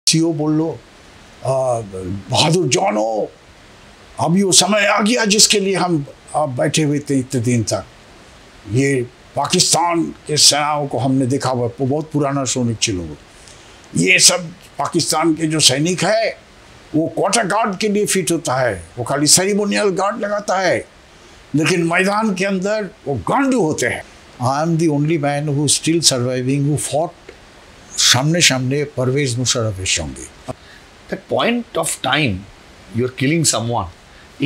CO बोलो बहादुर John हो, अभी वो समय आ गया जिसके लिए हम आप बैठे हुए थे इतने दिन तक। ये पाकिस्तान के सेनाओं को हमने देखा हुआ, वो बहुत पुराना सैनिक चिलो, ये सब पाकिस्तान के जो सैनिक है वो क्वार्टर गार्ड के लिए फिट होता है, वो खाली सेरेमोनियल गार्ड लगाता है, लेकिन मैदान के अंदर वो गांडू होते हैं। I am the only man who still surviving who fought सामने सामने परवेज मुशर्रफের সঙ্গে। That point of time you are killing someone,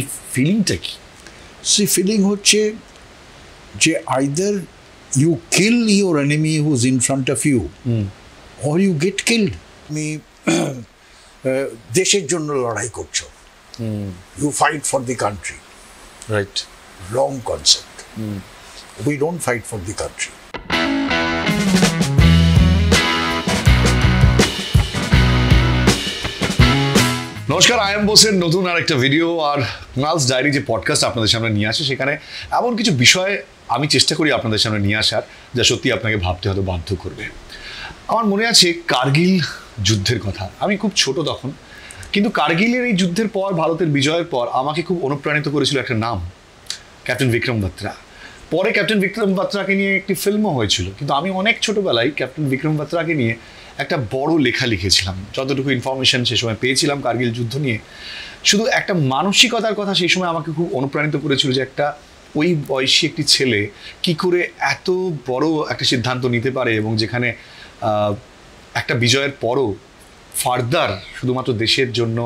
if feelingটা কি? See, feeling হচ্ছে যে either you kill your enemy who's in front of you or you get killed. তুমি দেশের জন্য লড়াই করছো, you fight for the country, right? Wrong concept. We don't fight for the country. নমস্কার, I am বোসের নতুন আর একটা ভিডিও আর কুনালস diary যে পডকাস্ট আপনাদের সামনে নিয়ে আসে, সেখানে এমন কিছু বিষয় আমি চেষ্টা করি আপনাদের সামনে নিয়ে আসার যা সত্যি আপনাকে ভাবতে হয়তো বাধ্য করবে। আমার মনে আছে কার্গিল যুদ্ধের কথা। আমি খুব ছোট তখন, কিন্তু কার্গিলের এই যুদ্ধের পর, ভারতের বিজয়ের পর আমাকে খুব অনুপ্রাণিত করেছিল একটা নাম, ক্যাপ্টেন বিক্রম বাত্রা। পরে ক্যাপ্টেন বিক্রম বাত্রাকে নিয়ে একটি ফিল্মও হয়েছিল, কিন্তু আমি অনেক ছোটোবেলায় ক্যাপ্টেন বিক্রম বাত্রাকে নিয়ে একটা বড় লেখা লিখেছিলাম। যতটুকু ইনফরমেশন সে সময় পেয়েছিলাম কার্গিল যুদ্ধ নিয়ে, শুধু একটা মানসিকতার কথা সেই সময় আমাকে খুব অনুপ্রাণিত করেছিল যে একটা ওই বয়সী একটি ছেলে কি করে এত বড় একটা সিদ্ধান্ত নিতে পারে, এবং যেখানে একটা বিজয়ের পরও ফার্দার শুধুমাত্র দেশের জন্য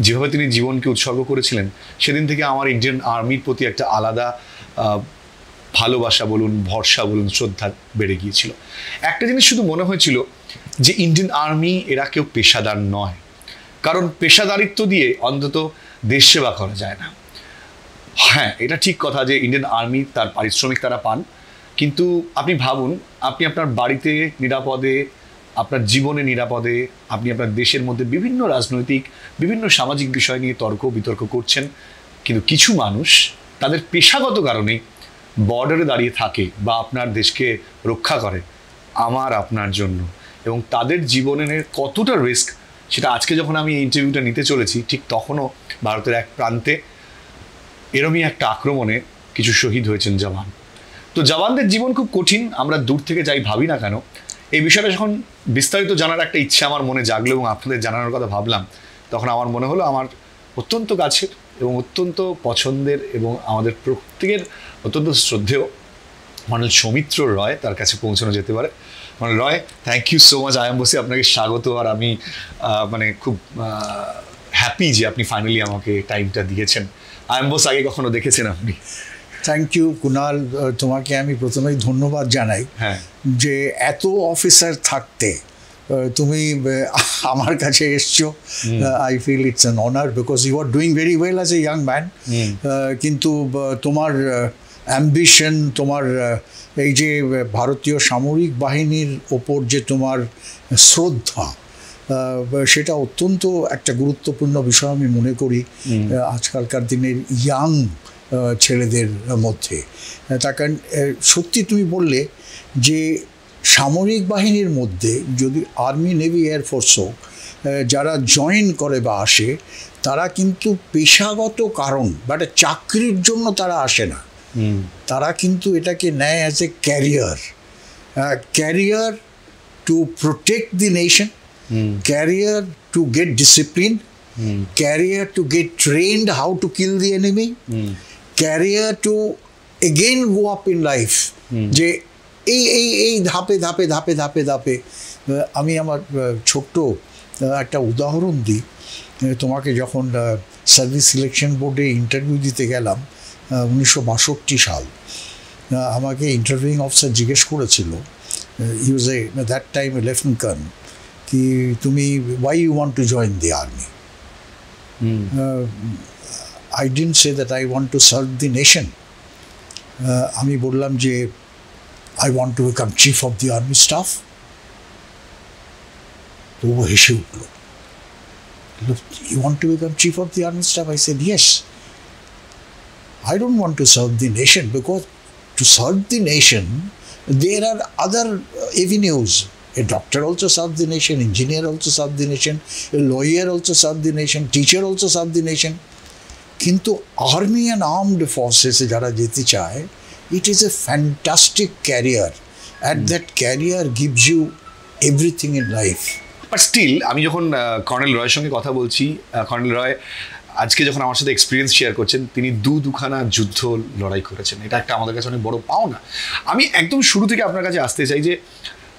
যেভাবে তিনি জীবনকে উৎসর্গ করেছিলেন, সেদিন থেকে আমার ইন্ডিয়ান আর্মির প্রতি একটা আলাদা ভালোবাসা বলুন, ভরসা বলুন, শ্রদ্ধা বেড়ে গিয়েছিল। একটা জিনিস শুধু মনে হয়েছিল যে ইন্ডিয়ান আর্মি এরা কেউ পেশাদার নয়, কারণ পেশাদারিত্ব দিয়ে অন্তত দেশ সেবা করা যায় না। হ্যাঁ, এটা ঠিক কথা যে ইন্ডিয়ান আর্মি তার পারিশ্রমিক তারা পান, কিন্তু আপনি ভাবুন, আপনি আপনার বাড়িতে নিরাপদে, আপনার জীবনে নিরাপদে, আপনি আপনার দেশের মধ্যে বিভিন্ন রাজনৈতিক, বিভিন্ন সামাজিক বিষয় নিয়ে তর্ক বিতর্ক করছেন, কিন্তু কিছু মানুষ তাদের পেশাগত কারণেই বর্ডারে দাঁড়িয়ে থাকে বা আপনার দেশকে রক্ষা করে আমার আপনার জন্য, এবং তাদের জীবনের কতটা রিস্ক সেটা আজকে যখন আমি এই ইন্টারভিউটা নিতে চলেছি, ঠিক তখনও ভারতের এক প্রান্তে এরমই একটা আক্রমণে কিছু শহীদ হয়েছেন জওয়ান। তো জওয়ানদের জীবন খুব কঠিন, আমরা দূর থেকে যাই ভাবি না কেন। এই বিষয়টা যখন বিস্তারিত জানার একটা ইচ্ছা আমার মনে জাগলো এবং আপনাদের জানানোর কথা ভাবলাম, তখন আমার মনে হলো আমার অত্যন্ত কাছের এবং অত্যন্ত পছন্দের এবং আমাদের প্রত্যেকের অত্যন্ত শ্রদ্ধেয় মাননীয় সৌমিত্র রয় তার কাছে পৌঁছানো যেতে পারে। মাননীয় Roy, thank you so much. I am বসে আপনাকে স্বাগত। আর আমি মানে খুব হ্যাপি যে আপনি ফাইনালি আমাকে টাইমটা দিয়েছেন। আই এম বস আগে কখনো দেখেছেন আপনি? থ্যাংক ইউ কুনাল, তোমাকে আমি প্রথমেই ধন্যবাদ জানাই যে এত অফিসার থাকতে তুমি আমার কাছে এসছো। I feel it's an honour because you are doing very well as a young man, কিন্তু তোমার অ্যাম্বিশন, তোমার এই যে ভারতীয় সামরিক বাহিনীর ওপর যে তোমার শ্রদ্ধা, সেটা অত্যন্ত একটা গুরুত্বপূর্ণ বিষয় আমি মনে করি আজকালকার দিনের ইয়াং ছেলেদের মধ্যে। তার কারণ সত্যি তুমি বললে যে সামরিক বাহিনীর মধ্যে যদি আর্মি, নেভি, এয়ারফোর্স হোক, যারা জয়েন করে বা আসে, তারা কিন্তু পেশাগত কারণ বা একটা চাকরির জন্য তারা আসে না, তারা কিন্তু এটাকে নেয় as a career to protect the nation, career to get discipline, career to get trained how to kill the enemy, career to again go up in life. যে এই এই এই ধাপে ধাপে ধাপে ধাপে ধাপে আমি আমার ছোট্ট একটা উদাহরণ দিই। তোমাকে যখন সার্ভিস সিলেকশন বোর্ডে ইন্টারভিউ দিতে গেলাম 1962 সাল, আমাকে ইন্টারভিউইং অফিসার জিজ্ঞেস করেছিল, he was that time a lieutenant colonel, কি তুমি why you want to join the army? I didn't say that I want to serve the nation. আমি বললাম যে I want to become chief of the army staff. তো ও হেসে উঠল, you want to become chief of the army staff? I said yes. I don't want to serve the nation, because to serve the nation there are other avenues. A doctor also serves the nation, engineer also serves the nation, a lawyer also serves the nation, teacher also serves the nation. কিন্তু army and armed ফোর্সেসে যারা যেতে চায়, it is a fantastic career, and that career gives you everything in life. But still আমি যখন colonel রয়ের সঙ্গে কথা বলছি, কর্নেল রয় আজকে যখন আমার সাথে এক্সপিরিয়েন্স শেয়ার করছেন, তিনি দুখানা যুদ্ধ লড়াই করেছেন, এটা একটা আমাদের কাছে অনেক বড় পাওনা। আমি একদম শুরু থেকে আপনার কাছে আসতে চাই যে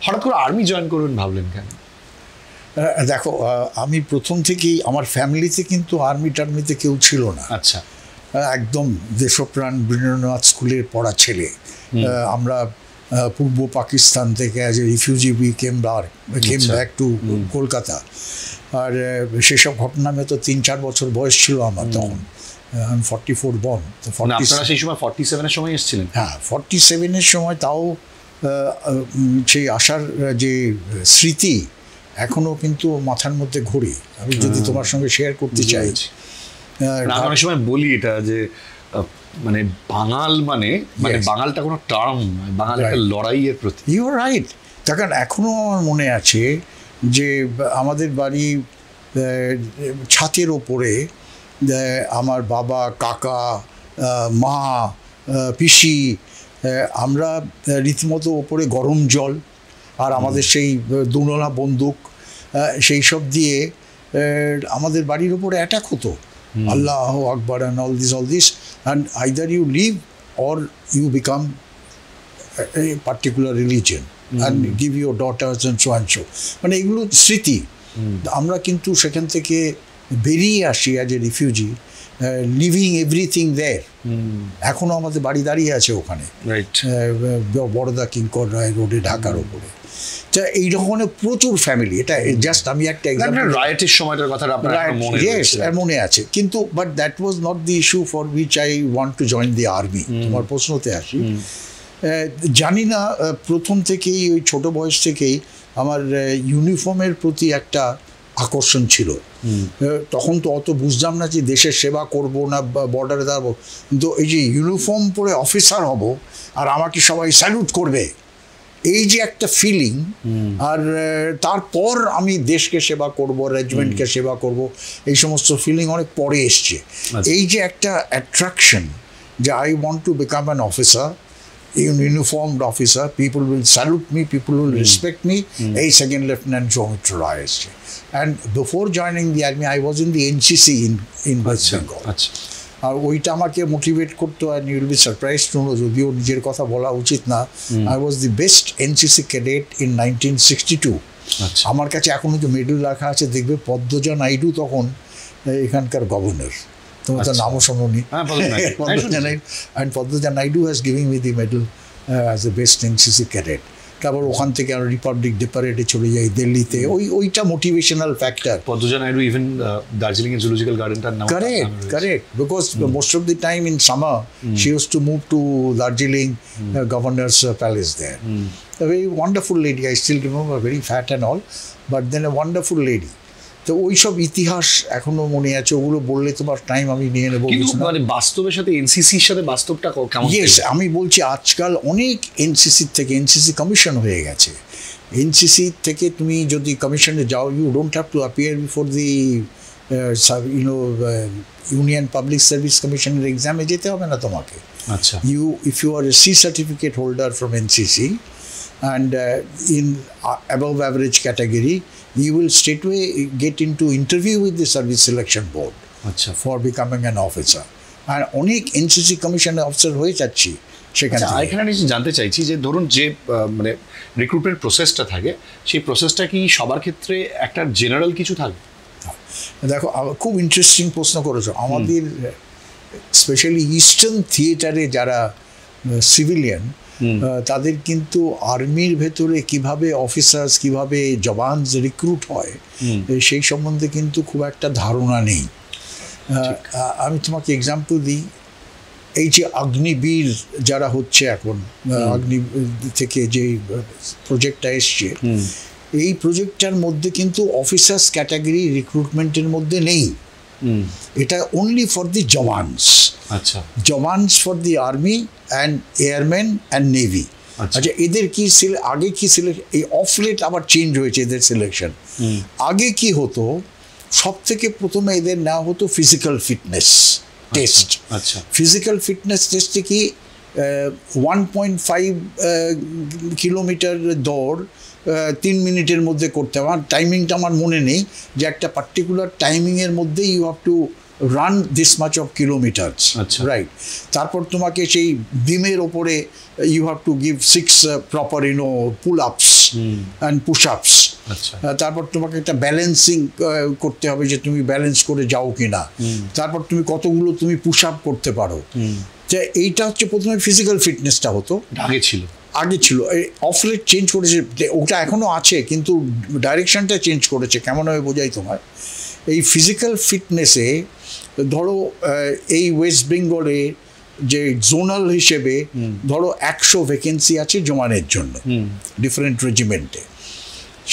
হঠাৎ করে আর্মি জয়েন করবেন ভাবলেন কেন? দেখো, আমি প্রথম থেকেই আমার ফ্যামিলিতে কিন্তু আর্মি টার্মিতে কেউ ছিল না। আচ্ছা, একদম দেশপ্রাণ বীরেন্দ্রনাথ স্কুলের পড়া ছেলে। আমরা পূর্ব পাকিস্তান থেকে as a refugee we came back to Kolkata. আর সেসব ঘটনা তো 3-4 বছর বয়স ছিল আমার তখন। আমি 44 বর্ন। তো আপনারা সেই সময় 47-এর সময় এসেছিলেন? হ্যাঁ, 47-এর সময়। তাও সেই আসার যে স্মৃতি এখনও কিন্তু মাথার মধ্যে ঘুরে, আমি যদি তোমার সঙ্গে শেয়ার করতে চাই। অনেক সময় বলি এটা যে মানে বাঙাল মানে বাঙালটা কোনো টার্ম, বাঙাল একটা লড়াইয়ের প্রতি। You are right. তখন এখনও আমার মনে আছে যে আমাদের বাড়ি ছাতের ওপরে আমার বাবা, কাকা, মা, পিসি, আমরা রীতিমতো ওপরে গরম জল আর আমাদের সেই দুনোলা বন্দুক, সেই সব দিয়ে আমাদের বাড়ির ওপরে অ্যাটাক হতো। আল্লাহ আকবার and all this and either you leave or you become a particular religion and give your daughters and so and so. মানে এগুলো স্মৃতি। আমরা কিন্তু সেখান থেকে বেরিয়ে আসি as a refugee, leaving everything there. এখনও আমাদের বাড়ি দাঁড়িয়ে আছে ওখানে, বড়দা কিঙ্কর রায় রোডে, ঢাকার ওপরে। এই রকমের প্রচুর ফ্যামিলি। এটা জাস্ট আমি একটা এক্সাম্পল। রাইটের সময়টার কথা মনে আছে, কিন্তু but that was not the issue for which I want to join the army. তোমার প্রশ্নতে আসি। জানি না, প্রথম থেকেই ওই ছোট বয়স থেকেই আমার ইউনিফর্মের প্রতি একটা আকর্ষণ ছিল। তখন তো অত বুঝতাম না যে দেশের সেবা করব না বর্ডারে দাঁড়াবো, কিন্তু এই যে ইউনিফর্ম পরে অফিসার হব আর আমাকে সবাই স্যালুট করবে, এই যে একটা ফিলিং, আর তারপর আমি দেশকে সেবা করব, রেজিমেন্টকে সেবা করব, এই সমস্ত ফিলিং অনেক পরে এসছে। এই যে একটা অ্যাট্রাকশন যে I want to become an officer, uniformed officer, people will salute me, people will respect me. এই সেকেন্ড লেফটেন্যান্ট সৌমিত্র রায় এসছে। And before joining the army, I was in the NCC in West Bengal. আর ওইটা আমাকে motivate করতো, and you will be surprised to know, যদিও নিজের কথা বলা উচিত না, I was the best NCC cadet in 1962. আমার কাছে এখনো যে মেডেল রাখা আছে, দেখবে পদ্মজা নাইডু তখন এখানকার গভর্নর, তোমার তো নামও শোনোনি, and Padmaja Naidu has given me the medal as the best NCC cadet. তারপর ওখান থেকে আমরা রিপাবলিক ডে প্যারেডে চলে যাই দিল্লিতে। ওইটা motivational factor. Padmaja Naidu even Darjeeling এর জুলজিক্যাল গার্ডেনটার নাম। Correct, because most of the time in summer she used to move to Darjeeling governor's palace there. A very wonderful lady, I still remember, very fat and all, but then a wonderful lady. তো ওইসব ইতিহাস এখনো মনে আছে, ওগুলো বললে তোমার time আমি নিয়ে নেবো। মানে বাস্তবের সাথে এনসিসির সাথে বাস্তবটা কেমন? ইয়েস, আমি বলছি আজকাল অনেক এনসিসির থেকে এনসিসি কমিশন হয়ে গেছে। এনসিসি থেকে তুমি যদি কমিশনে যাও, you don't have to appear before the union public service কমিশনের এক্সামে যেতে হবে না তোমাকে। আচ্ছা, if you are a C certificate holder from NCC and in above average category, you will straightway get into interview with the service selection board for becoming an officer. আর অনেক NCC কমিশনের officer হয়ে যাচ্ছি সেখানে। এখানে জানতে চাইছি যে ধরুন যে মানে রিক্রুটমেন্ট প্রসেসটা থাকে, সেই প্রসেসটা কি সবার ক্ষেত্রে একটা জেনারেল কিছু থাকে? দেখো, খুব ইন্টারেস্টিং প্রশ্ন করেছো। আমাদের স্পেশালি ইস্টার্ন থিয়েটারে যারা সিভিলিয়ান, তাদের কিন্তু আর্মির ভেতরে কিভাবে অফিসার্স, কিভাবে জওয়ানস রিক্রুট হয়, সেই সম্বন্ধে কিন্তু খুব একটা ধারণা নেই। আমি তোমাকে এক্সাম্পল দিই, এই যে অগ্নিবীর যারা হচ্ছে এখন, অগ্নি থেকে যে প্রজেক্টটা এসছে, এই প্রজেক্টটার মধ্যে কিন্তু অফিসার্স ক্যাটাগরি রিক্রুটমেন্টের মধ্যে নেই। এটা অনলি ফর দি জওয়ানস। আচ্ছা, jawans for the army and airman and navy. আচ্ছা এদের কি আগে কি সিলেকশন, এই অফ লেট আবার চেঞ্জ হয়েছে এদের সিলেকশন। আগে কি হতো, সব থেকে প্রথমে এদের নেওয়া হতো ফিজিক্যাল ফিটনেস টেস্ট। আচ্ছা ফিজিক্যাল ফিটনেস টেস্টে কি 1.5 কিলোমিটার দৌড় 3 মিনিটের মধ্যে করতে হবে। আমার টাইমিংটা আমার মনে নেই, যে একটা পার্টিকুলার টাইমিংয়ের মধ্যে you have to run this much of kilometres, right. তারপর তোমাকে সেই বিমের ওপরে you have to give 6 proper pull ups and push আপস। তারপর তোমাকে একটা ব্যালেন্সিং করতে হবে, যে তুমি ব্যালেন্স করে যাও কিনা। তারপর তুমি কতগুলো তুমি পুশ আপ করতে পারো। যে এইটা হচ্ছে প্রথমে ফিজিক্যাল ফিটনেসটা হতো, আগে ছিল। অফ লেট চেঞ্জ করেছে, ওটা এখনও আছে কিন্তু ডাইরেকশনটা চেঞ্জ করেছে। কেমনভাবে বোঝাই তোমার, এই ফিজিক্যাল ফিটনেসে ধরো এই ওয়েস্ট বেঙ্গলে যে জোনাল হিসেবে ধরো 100 ভ্যাকেন্সি আছে জওয়ানের জন্য ডিফারেন্ট রেজিমেন্টে।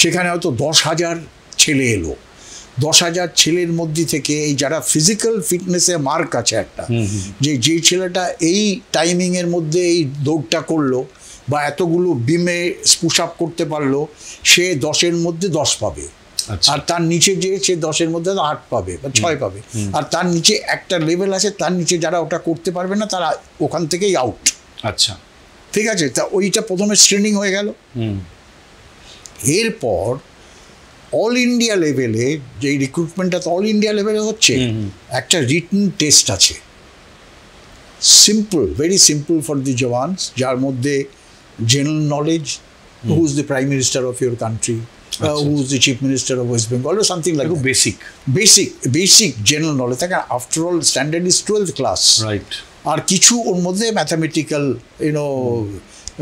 সেখানে হয়তো 10,000 ছেলে এলো। 10,000 ছেলের মধ্যে থেকে এই যারা ফিজিক্যাল ফিটনেসে মার্ক আছে একটা, যে যেই ছেলেটা এই টাইমিংয়ের মধ্যে এই দৌড়টা করলো বা এতগুলো বিমে পুশ আপ করতে পারলো, সে 10-এর মধ্যে 10 পাবে। আর তার নিচে যে সে 10-এর মধ্যে 8 পাবে বা 6 পাবে। আর তার নিচে একটা লেভেল আছে, তার নিচে যারা ওটা করতে পারবে না তারা ওখান থেকেই আউট। আচ্ছা ঠিক আছে, তা ওইটা প্রথমে স্ট্রেনিং হয়ে গেল। এরপর অল ইন্ডিয়া লেভেলে, যে রিক্রুটমেন্টটা তো অল ইন্ডিয়া লেভেলে হচ্ছে, একটা রিটন টেস্ট আছে, simple, very simple for the jawans, যার মধ্যে general knowledge, who is the prime minister of your country, who is the chief minister of West Bengal, or something like that. Basic general knowledge. After all, standard is 12th class. Right. আর কিছু ওর মধ্যে mathematical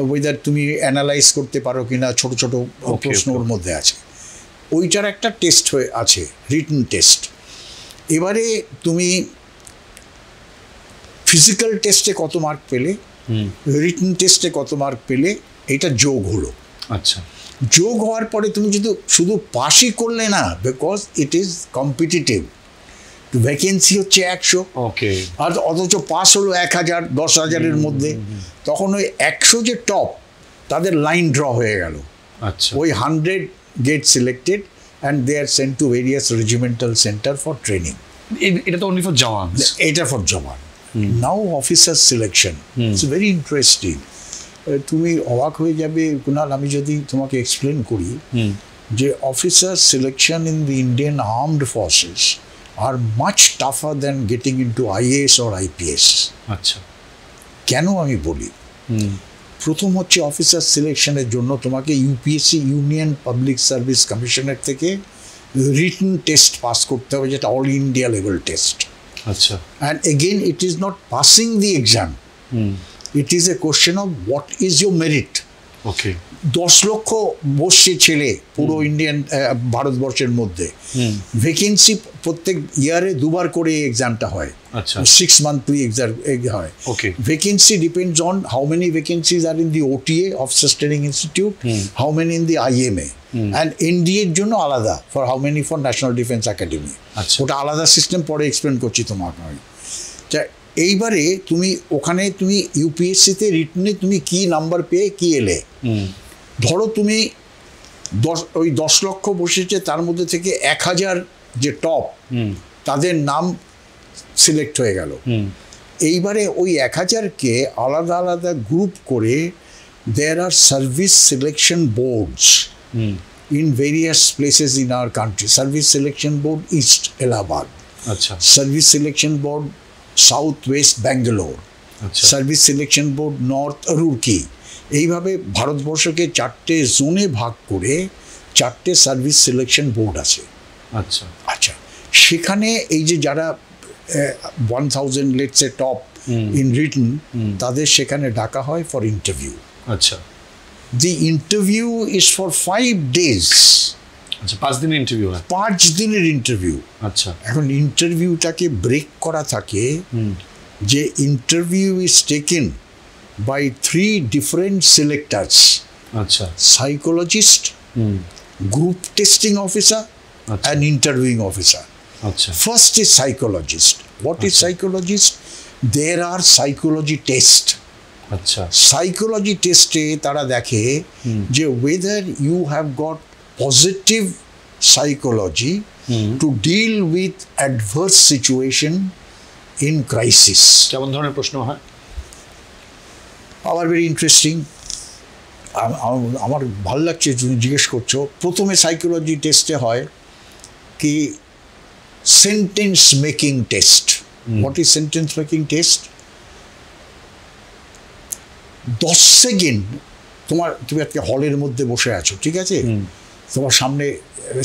weather তুমি analyse করতে পারো কিনা, ছোট ছোট প্রশ্ন ওর মধ্যে আছে। ওইটার একটা টেস্ট হয়ে আছে, রিটন টেস্ট। এবারে তুমি ফিজিক্যাল টেস্টে কত মার্ক পেলে, রিটন টেস্টে কত মার্ক পেলে, এটা যোগ হলো। আচ্ছা, যোগ হওয়ার পরে তুমি যদি শুধু পাসই করলে না, because it is competitive, vacancy হচ্ছে 100, আর অথচ পাস হলো 1000, 10,000-এর মধ্যে, তখন ওই 100 যে টপ তাদের লাইন ড্র হয়ে গেল। আচ্ছা, ওই 100 get selected and they are sent to various regimental centre for training. এটা তো অনলি ফর জওয়ান, এটা for jawan. Now officer selection, it's very interesting. তুমি অবাক হয়ে যাবে কুনাল, আমি যদি তোমাকে এক্সপ্লেন করি যে officer selection in the Indian armed forces R much টাফার than getting into IAS or IPS। আচ্ছা, কেন আমি বলি, প্রথম হচ্ছে অফিসার সিলেকশনের জন্য তোমাকে UPSC, ইউনিয়ন পাবলিক সার্ভিস কমিশনের থেকে রিটন টেস্ট পাস করতে হবে, যেটা অল ইন্ডিয়া লেভেল টেস্ট। আচ্ছা, and again it is not passing the exam, it is a question of what is your merit. 10 লক্ষ বসছে ছেলে পুরো ইন্ডিয়ান ভারতবর্ষের মধ্যে, ভ্যাকেন্সি প্রত্যেক ইয়ারে 2বার করে এক্সামটা হয়। আচ্ছা, 6 মান্থলি এক্সাম হয়। Vacancy depends on how many vacancies are in the OTA, officers training institute, how many in the IMA, and NDA এর জন্য আলাদা, for how many for national defence academy. ওটা আলাদা সিস্টেম, পরে এক্সপ্লেন করছি তোমাকে আমি। এইবারে তুমি ওখানে তুমি UPSC-তে রিটনে তুমি কি নাম্বার পেয়ে কি এলে, ধরো তুমি 10 লক্ষ বসেছে, তার মধ্যে থেকে 1000 যে টপ তাদের নাম সিলেক্ট হয়ে গেল। এইবারে ওই 1000-কে আলাদা আলাদা গ্রুপ করে there are service selection boards in various places in our country. Service selection board east Allahabad, service selection board south west Bangalore, service selection board north Roorkee. এইভাবে ভারতবর্ষকে 4টে জোনে ভাগ করে 4টে সার্ভিস সিলেকশন বোর্ড আছে। আচ্ছা আচ্ছা, সেখানে এই যে যারা 1000 let's A top in written, তাদের সেখানে ডাকা হয় ফর ইন্টারভিউ। আচ্ছা, দি ইন্টারভিউ ইজ ফর 5 days। আচ্ছা, 5 দিনের ইন্টারভিউ হয়? 5 দিনের ইন্টারভিউ। আচ্ছা, এখন ইন্টারভিউটাকে ব্রেক করা থাকে, যে interview is taken by 3 different selectors. আচ্ছা, psychologist, group testing officer, and interviewing officer. আচ্ছা, first is psychologist. What is psychologist? There are psychology tests আচ্ছা, সাইকোলজি টেস্টে তারা দেখে যে whether you have got positive psychology to deal with adverse situation in crisis. কেমন ধরনের প্রশ্ন হয়? আবার ভেরি ইন্টারেস্টিং, আমার ভালো লাগছে তুমি জিজ্ঞেস করছো। প্রথমে সাইকোলজি টেস্টে হয় কি sentence making test. What is sentence making test? 10 second তুমি আজকে হলের মধ্যে বসে আছো, ঠিক আছে, তোমার সামনে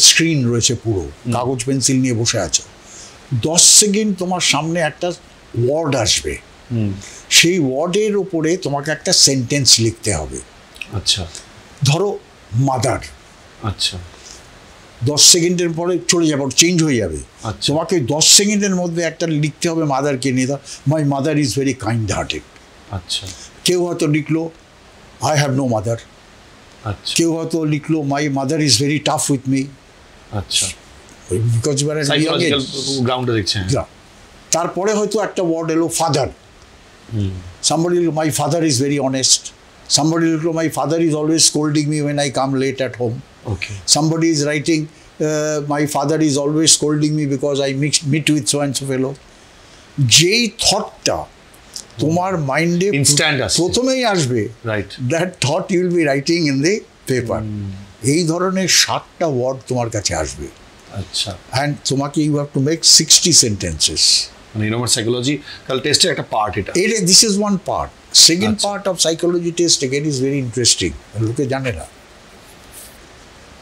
স্ক্রিন রয়েছে, পুরো কাগজ পেন্সিল নিয়ে বসে আছো। 10 সেকেন্ড তোমার সামনে একটা ওয়ার্ড আসবে, সেই ওয়ার্ডের ওপরে তোমাকে একটা সেন্টেন্স লিখতে হবে। আচ্ছা, ধরো মাদার। আচ্ছা, 10 সেকেন্ডের পরে চলে যাবে, চেঞ্জ হয়ে যাবে। তোমাকে 10 সেকেন্ডের মধ্যে একটা লিখতে হবে মাদারকে নিয়ে। My mother is very kind hearted. আচ্ছা, কেউ হয়তো লিখলো আই হ্যাভ নো মাদার। আচ্ছা, কেউ হয়তো লিখলো my mother is very tough with me. আচ্ছা, বিকজ সাইকোলজিক্যাল গ্রাউন্ডে দেখছেন। তারপরে হয়তো একটা ওয়ার্ড এলো father. somebody my father is very honest. Somebody my father is always scolding me when I come late at home. Okay. Somebody is writing my father is always scolding me because I meet with so and so fellow. যেই থটটা তোমার মাইন্ডে প্রথমেই আসবে, right, that thought you will be writing in the paper. এই ধরনের 7টা word তোমার কাছে আসবে। আচ্ছা, অ্যান্ড তোমাকে you have to make 60 sentences. মানে ইনোভার সাইকোলজিক্যাল টেস্টের একটা পার্ট এটা। This is one part. Second part of psychology test again is very interesting, লোকে জানে না।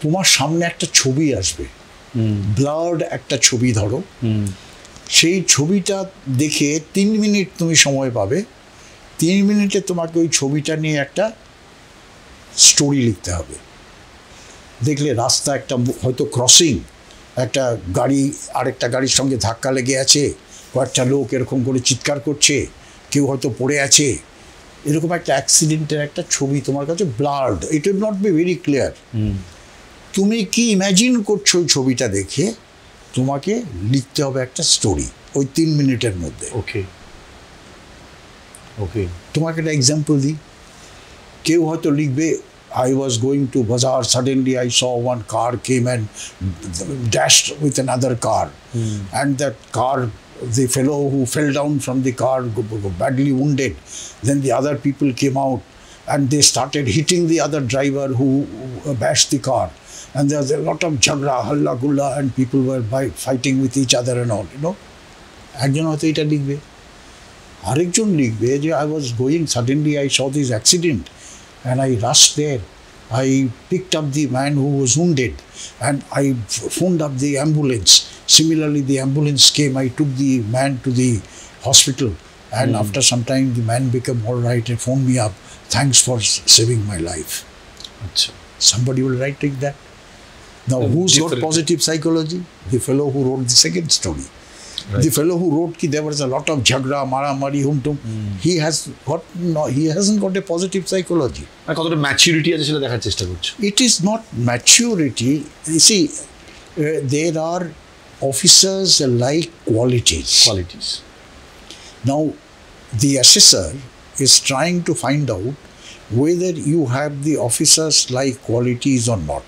তোমার সামনে একটা ছবি আসবে, ব্লার্ড একটা ছবি ধরো, সেই ছবিটা দেখে 3 মিনিট তুমি সময় পাবে। 3 মিনিটে তোমাকে ওই ছবিটা নিয়ে একটা স্টোরি লিখতে হবে। দেখলে রাস্তা একটা হয়তো ক্রসিং, একটা গাড়ি আরেকটা গাড়ির সঙ্গে ধাক্কা লেগে আছে, কয়েকটা লোক এরকম করে চিৎকার করছে, কেউ হয়তো পড়ে আছে, এরকম একটা অ্যাক্সিডেন্টের একটা ছবি তোমার কাছে blurred, it will not be very clear. তুমি কি ইম্যাজিন করছো ওই ছবিটা দেখে, তোমাকে লিখতে হবে একটা স্টোরি ওই 3 মিনিটের মধ্যে। ওকে, ওকে, তোমাকে একটা এক্সাম্পল দিই। কেউ হয়তো লিখবে I was going to bazaar, suddenly I saw one car came and dashed with another car, and that car, the fellow who fell down from the car got badly wounded. Then the other people came out and they started hitting the other driver who bashed the car, and there was a lot of jhagra, halla gulla, and people were fighting with each other and all, you know. একজন হয়তো এটা লিখবে। আরেকজন লিখবে যে I was going, suddenly I saw this accident and I rushed there. I picked up the man who was wounded and I phoned up the ambulance. Similarly, the ambulance came. I took the man to the hospital, and after some time, the man became all right and phoned me up. Thanks for saving my life. Achha. Somebody will write like that. Now, who's got positive psychology? The fellow who wrote the second story. Right. The fellow who wrote there was a lot of jhagra, mara-mari, hum-tum. He hasn't got a positive psychology. কতটা maturity আছে সেটা দেখার চেষ্টা করছে। It is not maturity. You see, there are officers like qualities. Now, the assessor is trying to find out whether you have the officers like qualities or not.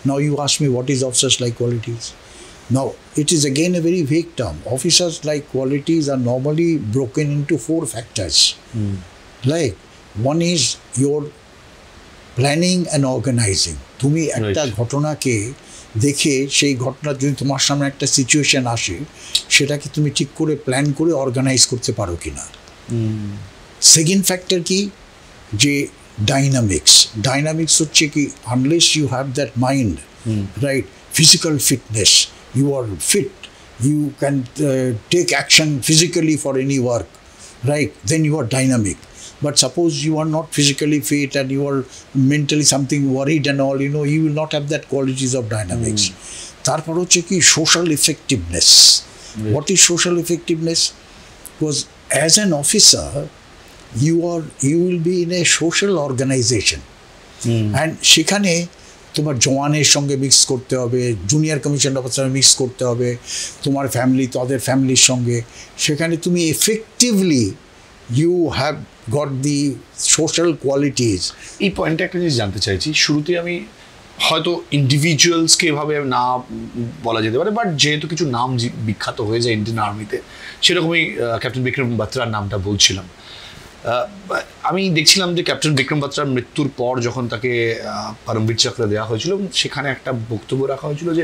Now, you ask me what is officers like qualities? Now, it is again a very vague term. Officers like qualities are normally broken into 4 factors. Like, one is your planning and organizing. তুমি একটা ঘটনাকে দেখে সেই ঘটনা যদি তোমার সামনে একটা সিচুয়েশন আসে, সেটাকে তুমি ঠিক করে প্ল্যান করে অর্গানাইজ করতে পারো কিনা। সেকেন্ড ফ্যাক্টর কি, যে ডাইনামিক্স হচ্ছে কি, unless you have that mind, right, physical fitness, you are fit, you can take action physically for any work, right, then you are dynamic. But suppose you are not physically fit and you are mentally something worried and all, you know, you will not have that qualities of dynamics. তারপর হচ্ছে কি social effectiveness. What is social effectiveness? Because as an officer, you will be in a social organization, and সেখানে তোমার জওয়ানের সঙ্গে mix করতে হবে, junior commission officer mix করতে হবে, তোমার ফ্যামিলি তাদের ফ্যামিলির সঙ্গে। সেখানে তুমি effectively you have got the social qualities. এই পয়েন্টটা একটা জিনিস জানতে চাইছি, শুরুতে আমি হয়তো ইন্ডিভিজুয়ালসকে এভাবে না বলা যেতে পারে, বাট যেহেতু কিছু নাম বিখ্যাত হয়ে যায় ইন্ডিয়ান আর্মিতে, সেরকমই ক্যাপ্টেন বিক্রম বাত্রার নামটা বলছিলাম। আমি দেখছিলাম যে ক্যাপ্টেন বিক্রম বাত্রার মৃত্যুর পর যখন তাকে পরমবীর চক্র দেওয়া হয়েছিল, সেখানে একটা বক্তব্য রাখা হয়েছিল যে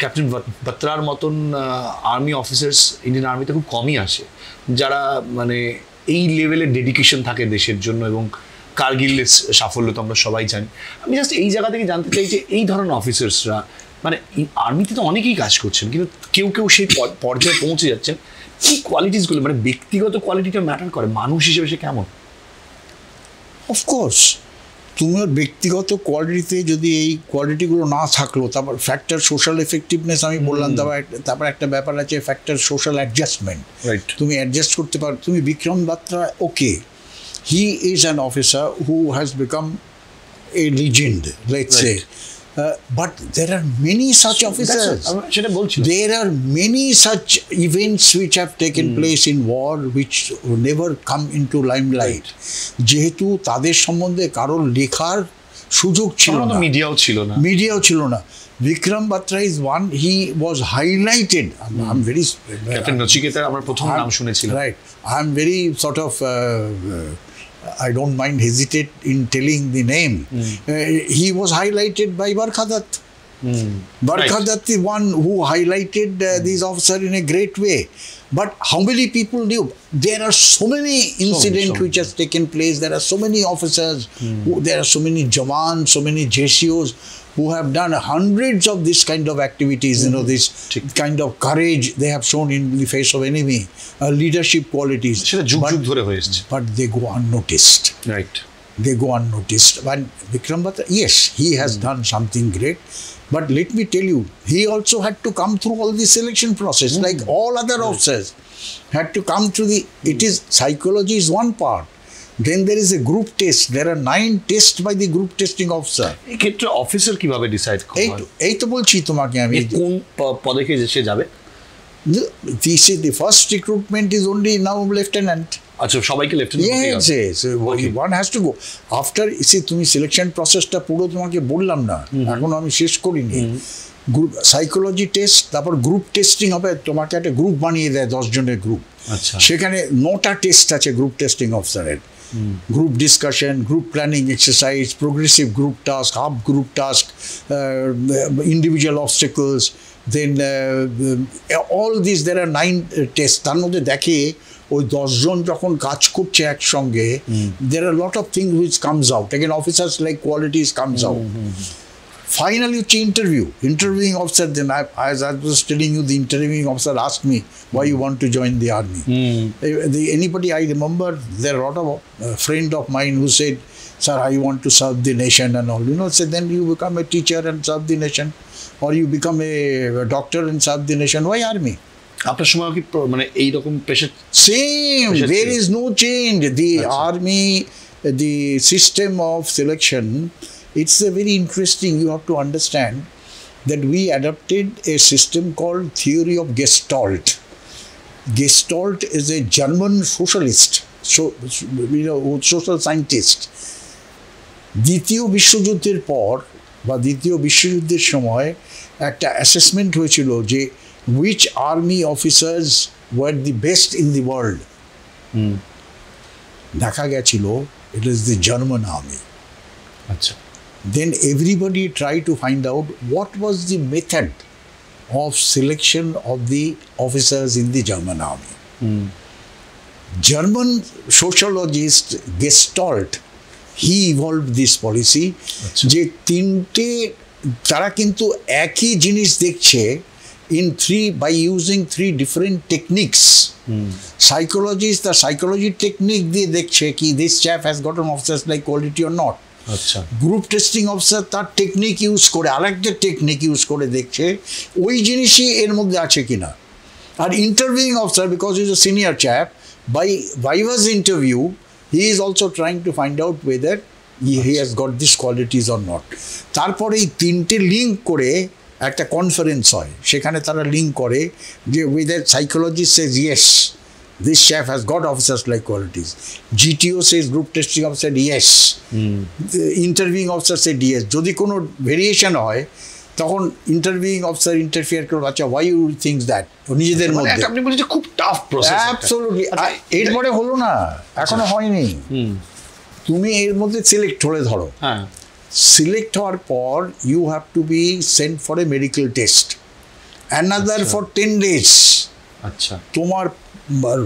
ক্যাপ্টেন বাত্রার মতন আর্মি অফিসার্স ইন্ডিয়ান আর্মিতে খুব কমই আসে, যারা মানে এই লেভেলের ডেডিকেশন থাকে দেশের জন্য, এবং কার্গিলের সাফল্য তো আমরা সবাই জানি। আমি জাস্ট এই জায়গা থেকে জানতে চাই যে এই ধরনের অফিসার্সরা মানে আর্মিতে তো অনেকেই কাজ করছেন, কিন্তু কেউ কেউ সেই পর্যায়ে পৌঁছে যাচ্ছেন, কি কোয়ালিটিসগুলো মানে ব্যক্তিগত কোয়ালিটিটা ম্যাটার করে, মানুষ হিসেবে সে কেমন? অফকোর্স তোমার ব্যক্তিগত কোয়ালিটিতে যদি এই কোয়ালিটিগুলো না থাকলো, তারপর ফ্যাক্টর সোশ্যাল এফেক্টিভনেস আমি বললাম, তারপর একটা ব্যাপার আছে ফ্যাক্টর সোশ্যাল অ্যাডজাস্টমেন্ট, তুমি অ্যাডজাস্ট করতে পারো। তুমি বিক্রম বাত্রা, ওকে, he is an officer who has become a legend, let's say. But there are many such officers. There are many such events which have taken place in war which never come into limelight. যেহেতু তাদের সম্বন্ধে কারোর লেখার সুযোগ ছিল না, মিডিয়াও ছিল না। Vikram Batra is one, he was highlighted. I'm very Captain Nachiketar আমার প্রথম নাম শুনেছিলাম। Right. I'm very sort of I don't mind hesitate in telling the name. He was highlighted by Barkhadat. Barkhadat is one who highlighted these officers in a great way. But how many people knew? There are so many incidents which has taken place. There are so many officers, there are so many Jawans, so many JCOs who have done hundreds of this kind of activities, you know, this kind of courage they have shown in the face of enemy, leadership qualities. But they go unnoticed. Right. They go unnoticed. But Vikram Batra, yes, he has done something great. But let me tell you, he also had to come through all the selection process, like all other officers had to come through the, it is, psychology is one part. Then there is a group test. There are 9 tests by the group testing officer. এই ক্ষেত্রে officer কিভাবে decide করে? এই তো বলছি তোমাকে আমি, কোন পদে সে যাবে? The first recruitment is only now lieutenant. আচ্ছা, সবাইকে lieutenant? Yes, one has to go. After, see, তুমি সিলেকশন প্রসেসটা পুরো তোমাকে বললাম না, এখন আমি শেষ করিনি। গ্রুপ সাইকোলজি টেস্ট, তারপর গ্রুপ টেস্টিং হবে, তোমাকে একটা গ্রুপ বানিয়ে দেয় 10 জনের গ্রুপ, সেখানে 9টা টেস্ট আছে গ্রুপ টেস্টিং অফিসারের। Group discussion, group planning exercise, progressive group task, half group task, individual obstacles, then all this, there are 9 test. তার মধ্যে দেখে ওই 10 জন যখন কাজ করছে একসঙ্গে, there are a lot of things which comes out. Again, officers like qualities comes out. Finally, it's interviewing officer. Then as I was telling you, the interviewing officer asked me why you want to join the army. Anybody I remember, there are a lot of friend of mine who said, "Sir, I want to serve the nation and all." You know, so then you become a teacher and serve the nation, or you become a doctor and serve the nation. Why army? আপনার সময় কি মানে এই রকম pressure? Same. There is no change. The army, the system of selection, it's a very interesting. You have to understand that we adopted a system called theory of Gestalt. Gestalt is a German socialist, so you know, social scientist. দ্বিতীয় বিশ্বযুদ্ধের পর বা দ্বিতীয় বিশ্বযুদ্ধের সময় একটা assessment হয়েছিল যে which army officers were the best in the world. দেখা গেছিল it is the German army. আচ্ছা। Then everybody tried to find out what was the method of selection of the officers in the German army. German sociologist Gestalt, he evolved this policy যে তিনটে তারা কিন্তু একই জিনিস দেখছে by using 3 different techniques. Psychologists, the psychology technique দিয়ে দেখছে কি this chap has got an officer's like quality or not. আচ্ছা। গ্রুপ টেস্টিং অফিসার তার টেকনিক ইউজ করে, আরেকটা টেকনিক ইউজ করে দেখছে ওই জিনিসই এর মধ্যে আছে কিনা। আর interviewing officer, because is a senior chap, by viva's interview he is also trying to find out whether he has got these qualities or not. তারপরে এই তিনটে লিঙ্ক করে একটা কনফারেন্স হয়, সেখানে তারা লিঙ্ক করে যে whether psychologist says yes This chef has got officers like qualities. GTO says group testing officer yes. The interviewing officer said yes. যদি কোনো ভেরিয়েশন হয় তখন ইন্টারভিউইং অফিসার ইন্টারফিয়ার করে আচ্ছা why you think that নিজেদের মধ্যে আপনি বলছেন খুব টাফ প্রসেস অ্যাবসলিউটলি এরপরে হলো না এখনো হয়নি তুমি এর মধ্যে সিলেক্ট হলে ধরো হ্যাঁ সিলেক্ট হওয়ার পর you have to be sent for a medical test another for 10 days আচ্ছা তোমার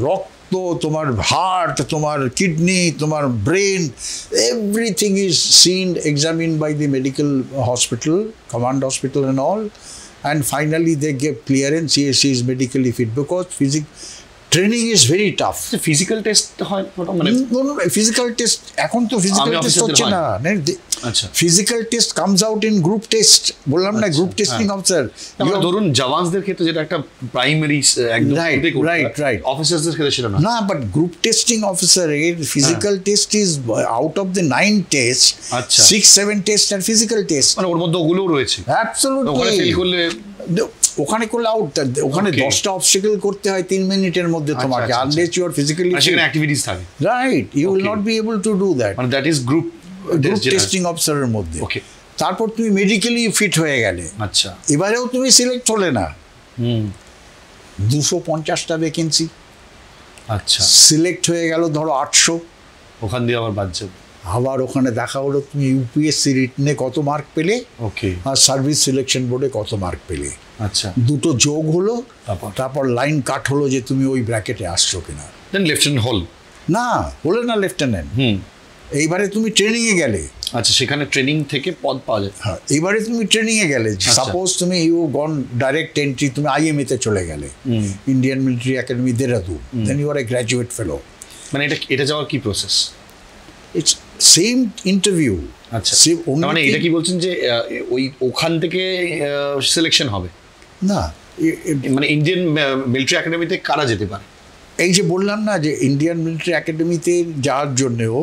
রক্ত তোমার হার্ট তোমার কিডনি তোমার brain everything is seen examine by the medical hospital command hospital and all and finally they gave clearance yes is medically fit because training is very tough physical test হয় মানে physical test এখন তো physical test হচ্ছে না আচ্ছা physical test comes out in group test বললাম না group testing officer ধরুন জওয়ানদের ক্ষেত্রে যেটা একটা প্রাইমারি একদম রাইট অফিসারদের ক্ষেত্রে সেটা না বাট গ্রুপ টেস্টিং অফিসার এর physical test is out of the 9 test 6-7 test আর ফিজিক্যাল টেস্ট মানে ওর মধ্যে ওগুলোও রয়েছে অ্যাবসলিউটলি ওখানে ফেল করলে ওখানে করলে আউট ওখানে 10টা অবস্টাকল করতে হয় 3 মিনিটের মধ্যে তোমাকে আনলেস ইউ আর ফিজিক্যালি সেখানে অ্যাক্টিভিটিস থাকে right you will not be able to do that মানে দ্যাট ইজ গ্রুপ টেস্টিং অফিসারের মধ্যে ওকে তারপর তুমি মেডিকেলি ফিট হয়ে গেলে আচ্ছা এবারেও তুমি সিলেক্ট হলে না 250টা ভ্যাকেন্সি আচ্ছা সিলেক্ট হয়ে গেল ধরো 800 ওখান দিয়ে আবার বাদ যাবে আবার ওখানে দেখা হলো তুমি ইউপিএসসি রিটনে কত মার্ক পেলে ওকে আর সার্ভিস সিলেকশন বোর্ডে কত মার্ক পেলে আচ্ছা দুটো যোগ হলো তারপর লাইন কাট হলো যে তুমি ওই ব্র্যাকেটে আসছো কিনা দেন লেফটেন্যান্ট হল না হলে না লেফটেন্যান্ট এইবারে তুমি ট্রেনিংয়ে গেলে আচ্ছা সেখানে ট্রেনিং থেকে পদ পাওয়া যায় হ্যাঁ এইবারে তুমি ট্রেনিংয়ে গেলে সাপোজ তুমি ইউ গন ডাইরেক্ট এন্ট্রি তুমি আইএমএতে চলে গেলে Indian military academy Dehradun then you are a graduate fellow মানে এটা যাওয়ার কি প্রসেস ইটস সেম ইন্টারভিউ আচ্ছা মানে এটা কি বলছেন যে ওই ওখান থেকে সিলেকশন হবে না মানে ইন্ডিয়ান মিলিটারি একাডেমিতে কারা যেতে পারে এই যে বললাম না যে ইন্ডিয়ান মিলিটারি একাডেমিতে যাওয়ার জন্যেও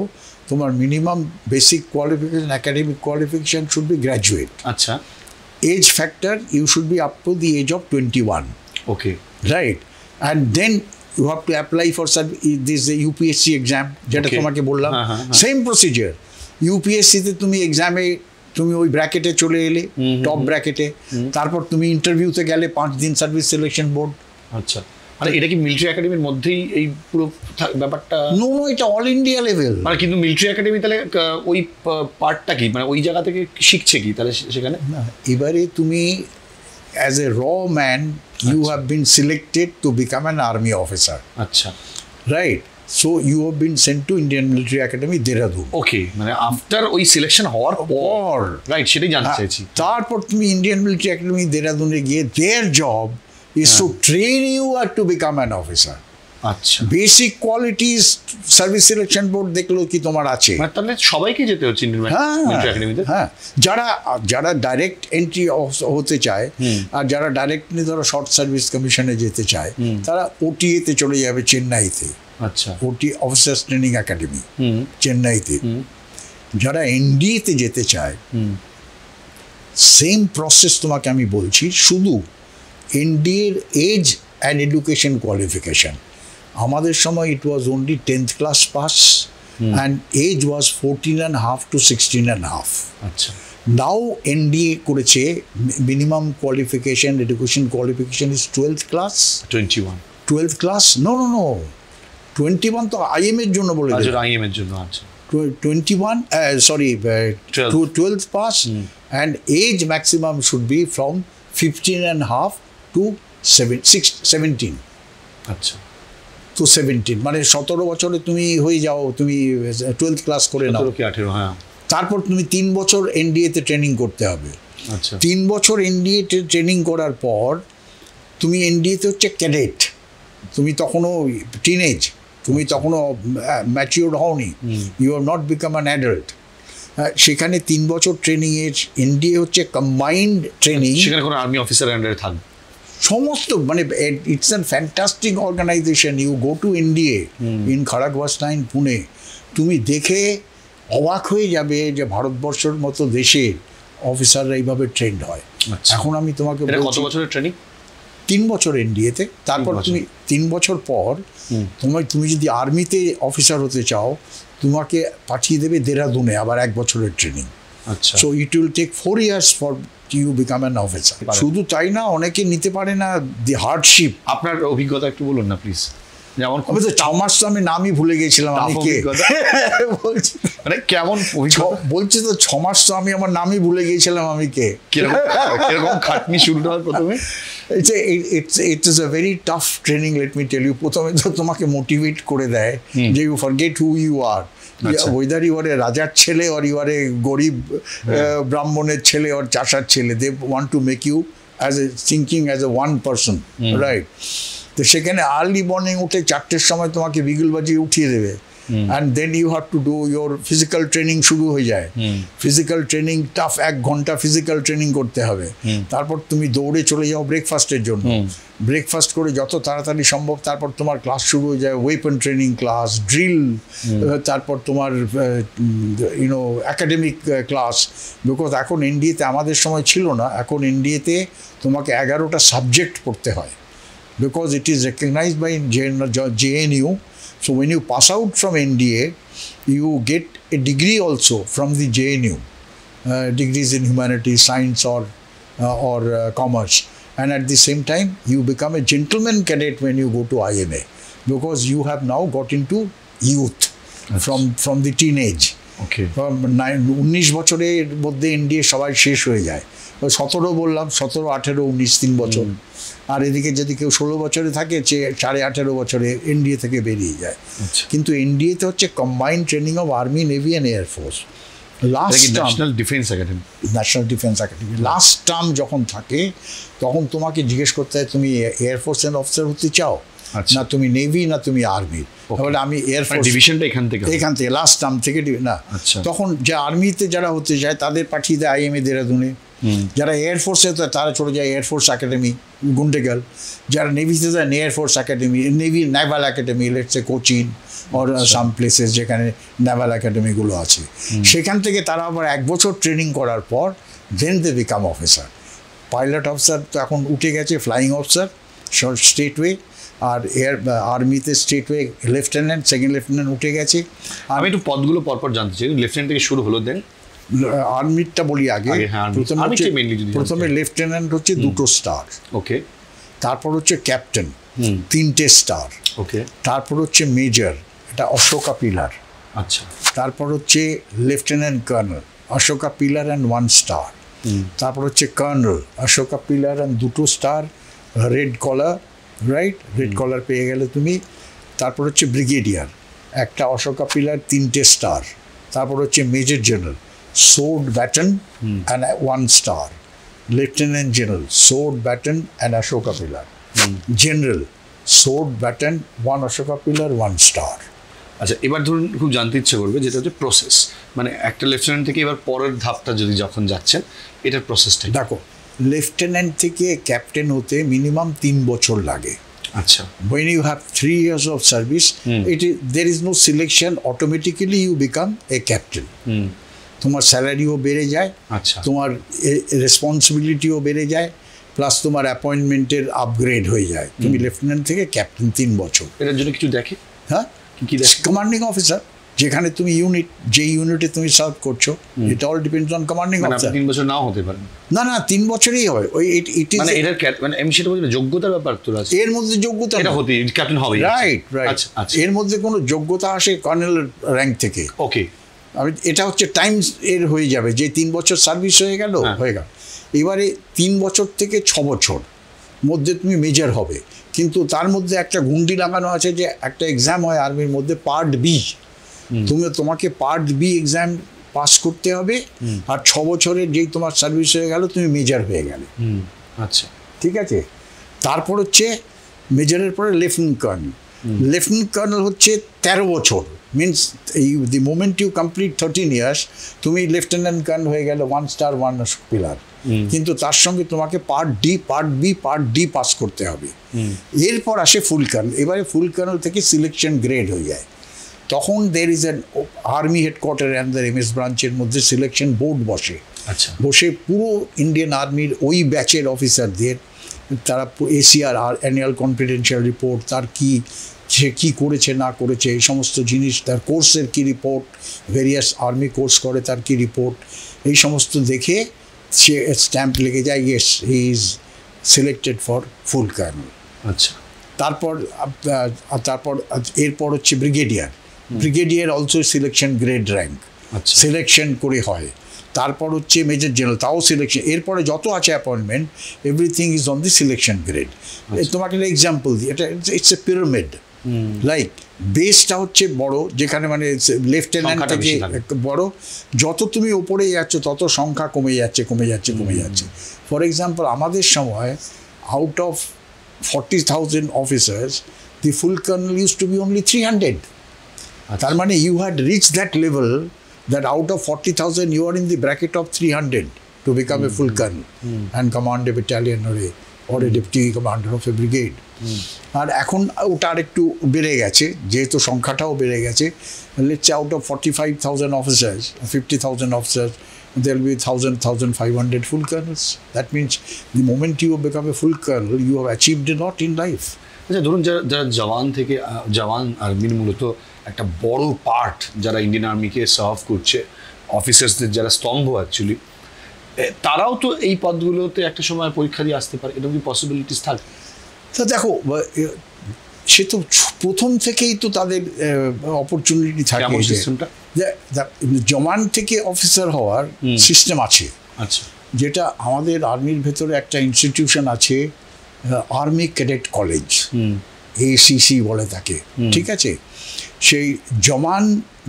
তোমার minimum basic qualification academic qualification should be graduate আচ্ছা age factor you should be up to the age of 21 okay right and then you have to apply for this UPSC exam যেটা তোমাকে বললাম same procedure ইউপিএসসিতে তুমি এক্সামে তুমি ওই ব্র্যাকেটে চলে এলে টপ ব্র্যাকেটে তারপর তুমি ইন্টারভিউতে গেলে 5 দিন সার্ভিস সিলেকশন বোর্ড আচ্ছা মানে এটা কি মিলিটারি একাডেমির মধ্যেই এই পুরো ব্যাপারটা নো এটা অল ইন্ডিয়া লেভেল মানে কিন্তু মিলিটারি একাডেমি তাহলে ওই পার্টটা কি মানে ওই জায়গা থেকে শিখছে কি তাহলে সেখানে না এবারে তুমি as a raw man you have been selected to become an army officer acha right so you have been sent to Indian Military Academy Dehradun okay মানে after ওই সিলেকশন হওয়ার পর রাইট সেটাই জানতে চাইছি তারপর তুমি Indian Military Academy Dehradun এ গিয়ে their job is to train you to become an officer আচ্ছা basic qualities service selection board দেখলো কি তোমার আছে মানে তাহলে সবাইকে যেতে হচ্ছে ইন্ডিয়ান মিলিটারি একাডেমিতে হ্যাঁ যারা ডাইরেক্ট এন্ট্রি হতে চায় আর যারা ডাইরেক্টলি ধরো শর্ট সার্ভিস কমিশনে যেতে চায় তারা ওটিএতে চলে যাবে চেন্নাইতে আচ্ছা ওটি অফিসার্স ট্রেনিং একাডেমি চেন্নাইতে যারা এনডিএতে যেতে চায় সেম প্রসেস তোমাকে আমি বলছি শুধু এনডিএর এজ অ্যান্ড এডুকেশন কোয়ালিফিকেশন আমাদের সময় it was only 10th class pass and age was 14.5 to 16.5 আচ্ছা নাও এনডিএ করেছে minimum qualification education qualification is 12th class 12th class no 21 তো আইএম এর জন্য বলে আচ্ছা আইএম এর জন্য আচ্ছা 21 sorry 12th pass and age maximum should be from 15.5 to 17 আচ্ছা তো 17 মানে 17 বছরে তুমি হয়ে যাও তুমি 12th ক্লাস করে নাও 17 কি 18 হ্যাঁ তারপর তুমি 3 বছর এনডিএ তে ট্রেনিং করতে হবে আচ্ছা 3 বছর এনডিএ তে ট্রেনিং করার পর তুমি এনডিএ তে হচ্ছে ক্যাডেট তুমি তখনও টিনেজ তুমি তখনও ম্যাচিওর হওনি you have not become an adult সেখানে 3 বছর ট্রেনিংয়ের এনডিএ হচ্ছে কম্বাইন্ড ট্রেনিং সেখানে কোনো আর্মি অফিসারের আন্ডারে থাকবে সমস্ত মানে it's an fantastic organisation you go to NDA in Kharagpur Pune তুমি দেখে অবাক হয়ে যাবে যে ভারতবর্ষের মতো দেশে অফিসাররা এইভাবে ট্রেন্ড হয় এখন আমি তোমাকে কত বছরের ট্রেনিং 3 বছর এনডিএতে, তারপর তুমি 3 বছর পর তুমি যদি আর্মিতে অফিসার হতে চাও তোমাকে পাঠিয়ে দেবে দেরাদুনে আবার 1 বছরের ট্রেনিং। আচ্ছা, so it will take 4 years for you become an officer. শুধু তাই না, অনেকে নিতে পারে না, দি হার্ডশিপ। আপনার অভিজ্ঞতা একটু বলুন না প্লিজ। যেমন আমি তো চামার তো আমি নামই ভুলে গেছিলাম, আমি কে বলছি, মানে কেমন বলছি তো 6 মাস তো আমি আমার নামই ভুলে গিয়েছিলাম আমি কে। কিরকম খাটনি শুরুটা হয় প্রথমে? It is a very tough training, let me tell you. প্রথমে তো তোমাকে মোটিভেট করে দেয় যে you forget who you are, whether you are a রাজার ছেলে অর ইউ আর এ গরিব ব্রাহ্মণের ছেলে অর চাষার ছেলে, they want to make you as a thinking as a one person, right? তো সেখানে আর্লি মর্নিং উঠে 4টের সময় তোমাকে বিগুল বাজিয়ে উঠিয়ে দেবে, and then you have to do your physical training শুরু হয়ে যায়। ফিজিক্যাল ট্রেনিং টাফ, 1 ঘন্টা ফিজিক্যাল ট্রেনিং করতে হবে। তারপর তুমি দৌড়ে চলে যাও ব্রেকফাস্টের জন্য, ব্রেকফাস্ট করে যত তাড়াতাড়ি সম্ভব তারপর তোমার ক্লাস শুরু হয়ে যায়, ওয়েপন ট্রেনিং ক্লাস, ড্রিল, তারপর তোমার ইউনো একাডেমিক ক্লাস। বিকজ এখন এনডিএতে, আমাদের সময় ছিল না, এখন এনডিএতে তোমাকে 11টা সাবজেক্ট পড়তে হয়, because it is recognized by JNU. So when you pass out from NDA, you get a degree also from the JNU, degrees in humanities, science or commerce. And at the same time, you become a gentleman cadet when you go to IMA, because you have now got into youth from the teenage. Okay. 19 বছরের মধ্যে NDA সবাই শেষ হয়ে যায়। 17 বললাম, 17, 18, 19, 3 বছর। আর এদিকে যদি কেউ 16 বছরে থাকে, 18.5 বছরে এনডিএ থেকে বেরিয়ে যায়। কিন্তু এনডিএতে হচ্ছে combined training of army, navy and air force. National defence academy last term যখন থাকে তখন তোমাকে জিজ্ঞেস করতে হয় তুমি এয়ারফোর্সের অফিসার হতে চাও, না তুমি নেভি, না তুমি আর্মি। তাহলে আমি এয়ারফোর্স ডিভিশনটা এখান থেকে লাস্ট টার্ম থেকে না। তখন যে আর্মিতে যারা হতে চায় তাদের পাঠিয়ে দেয় আইএমএ দেরাদুনে, যারা এয়ারফোর্সে তারা চলে যায় এয়ারফোর্স একাডেমি গুন্ডেগাল, যারা নেভিতে যায় air force academy, navy Naval academy, let's say Cochin or some places যেখানে নেভাল একাডেমিগুলো আছে, সেখান থেকে তারা আবার 1 বছর ট্রেনিং করার পর then they become officer. Pilot officer তো এখন উঠে গেছে, ফ্লাইং অফিসার স্টেটওয়ে, আর আর্মিতে স্টেটওয়ে লেফটেন্যান্ট, সেকেন্ড লেফটেন্যান্ট উঠে গেছে। আমি একটু পদগুলো পরপর জানতে চাই, লেফটেন্যান্ট থেকে শুরু হলো, দেন আর্মিটা বলি আগে। প্রথমে লেফটেন্যান্ট হচ্ছে 2টো স্টার, ওকে। তারপর হচ্ছে ক্যাপ্টেন, 3টে স্টার, ওকে। তারপর হচ্ছে মেজর, এটা অশোকা পিলার, আচ্ছা। তারপর হচ্ছে lieutenant colonel, Ashoka pillar and 1 star. তারপর হচ্ছে কর্নেল, অশোকা পিলার অ্যান্ড 2টো star, red collar, right, red collar পেয়ে গেলে তুমি। তারপর হচ্ছে ব্রিগেডিয়ার, একটা অশোকা পিলার, 3টে স্টার। তারপর হচ্ছে major general, sword baton and 1 star. Lieutenant General, sword baton and Ashoka pillar. General, sword baton, 1 Ashoka pillar, 1 star. আচ্ছা, এবার ধরুন খুব জানতে ইচ্ছে করবে যেটা হচ্ছে প্রসেস, মানে একটা লেফটেন্যান্ট থেকে এবার পরের ধাপটা যদি যখন যাচ্ছেন এটার প্রসেসটা দেখো। লেফটেন্যান্ট থেকে ক্যাপ্টেন হতে মিনিমাম 3 বছর লাগে, আচ্ছা। When you have 3 years of service, there is no selection, automatically you become a captain. তোমার স্যালারিও বেড়ে যায়, আচ্ছা, তোমার রেসপন্সিবিলিটিও বেড়ে যায়, প্লাস তোমার অ্যাপয়েন্টমেন্টের আপগ্রেড হয়ে যায়। তুমি লেফটেন্যান্ট থেকে ক্যাপ্টেন 3 বছর। এটার জন্য কিছু দেখে? হ্যাঁ, কি কমান্ডিং অফিসার, যেখানে তুমি যে ইউনিটে তুমি সার্ভ করছো, এটা all depends on commanding officer. 3 বছর নাও হতে পারে না 3 বছরই হয়। ওই মানে এটার মানে আমি সেটা বলছি, যোগ্যতার ব্যাপার তো আছে এর মধ্যে। যোগ্যতা এটা হতে ক্যাপ্টেন হবে, রাইট। আচ্ছা, এর মধ্যে কোনো যোগ্যতা আসে কর্নেল র্যাঙ্ক থেকে, ওকে। এটা হচ্ছে টাইমস এর হয়ে যাবে, যে 3 বছর সার্ভিস হয়ে গেল। এবারে 3 বছর থেকে 6 বছর মধ্যে তুমি মেজর হবে, কিন্তু তার মধ্যে একটা গুন্ডি লাগানো আছে যে একটা এক্সাম হয় আর্মির মধ্যে, পার্ট বি। তোমাকে পার্ট বি এক্সাম পাস করতে হবে, আর 6 বছরের যেই তোমার সার্ভিস হয়ে গেল তুমি মেজর হয়ে গেলে, আচ্ছা, ঠিক আছে। তারপর হচ্ছে মেজরের পরে লেফটেন্যান্ট কর্নেল। লেফটেন্যান্ট কর্নেল হচ্ছে 13 বছর, means the moment you complete 13 years তুমি লেফটেন্যান্ট কর্নেল হয়ে গেলে, 1 স্টার 1 পিলার। কিন্তু তার সঙ্গে তোমাকে part D, part B, part D pass করতে হবে। এরপর আসে ফুল কর্নেল। এবারে ফুল কর্নেল থেকে সিলেকশন গ্রেড হয়ে যায়। তখন there is an army headquarter and the MS ব্রাঞ্চের মধ্যে সিলেকশন বোর্ড বসে, আচ্ছা। বসে পুরো ইন্ডিয়ান আর্মির ওই ব্যাচের অফিসারদের তারা ACR আর অ্যানুয়াল কনফিডেন্সিয়াল রিপোর্ট, তার কি সে কী করেছে না করেছে এই সমস্ত জিনিস, তার কোর্সের কী রিপোর্ট, ভেরিয়াস আর্মি কোর্স করে তার কী রিপোর্ট, এই সমস্ত দেখে সে স্ট্যাম্প লেগে যায়, yes he is selected for full kernel. আচ্ছা, তারপর এরপর হচ্ছে brigadier also selection grade rank, selection করে হয়। তারপর হচ্ছে মেজর জেনারেল, তাও সিলেকশন। এরপরে যত আছে appointment, everything is on the selection grade. তোমাকে একটা এক্সাম্পল দিই, এটা ইটস এ পিরামিড। লাইক বেসটা হচ্ছে বড়, যেখানে মানে লেফটেন্যান্ট থেকে বড়, যত তুমি ওপরে যাচ্ছ তত সংখ্যা কমে যাচ্ছে। ফর এক্সাম্পল আমাদের সময় out of 40,000 officers, the full colonel used to be only 300. তার মানে you had reached that level that out of 40,000 you are in the bracket of 300 to become a full colonel and command a battalion or a deputy commander of a brigade. আর এখন ওটা আরেকটু বেড়ে গেছে, যেহেতু সংখ্যাটাও বেড়ে গেছে। Let's say out of 45,000 officers, 50,000 officers, there will be 1,500 full colonels. That means the moment you become a full colonel, you have achieved a lot in life. আচ্ছা, ধরুন যারা জওয়ান আর্মির মূলত একটা বড় পার্ট, যারা ইন্ডিয়ান আর্মিকে সার্ভ করছে, অফিসার্সদের যারা স্তম্ভ অ্যাকচুয়ালি, তারাও তো এই পদগুলোতে একটা সময় পরীক্ষা দিয়ে আসতে পারে, এরকম কি পসিবিলিটিস থাকে? তো দেখো, সে তো প্রথম থেকেই তো তাদের অপরচুনিটি থাকে। জওয়ান থেকে অফিসার হওয়ার সিস্টেম আছে। আচ্ছা, যেটা আমাদের আর্মির ভেতরে একটা ইনস্টিটিউশন আছে, আর্মি ক্যাডেট কলেজ, ACC বলে তাকে, ঠিক আছে? সেই জওয়ান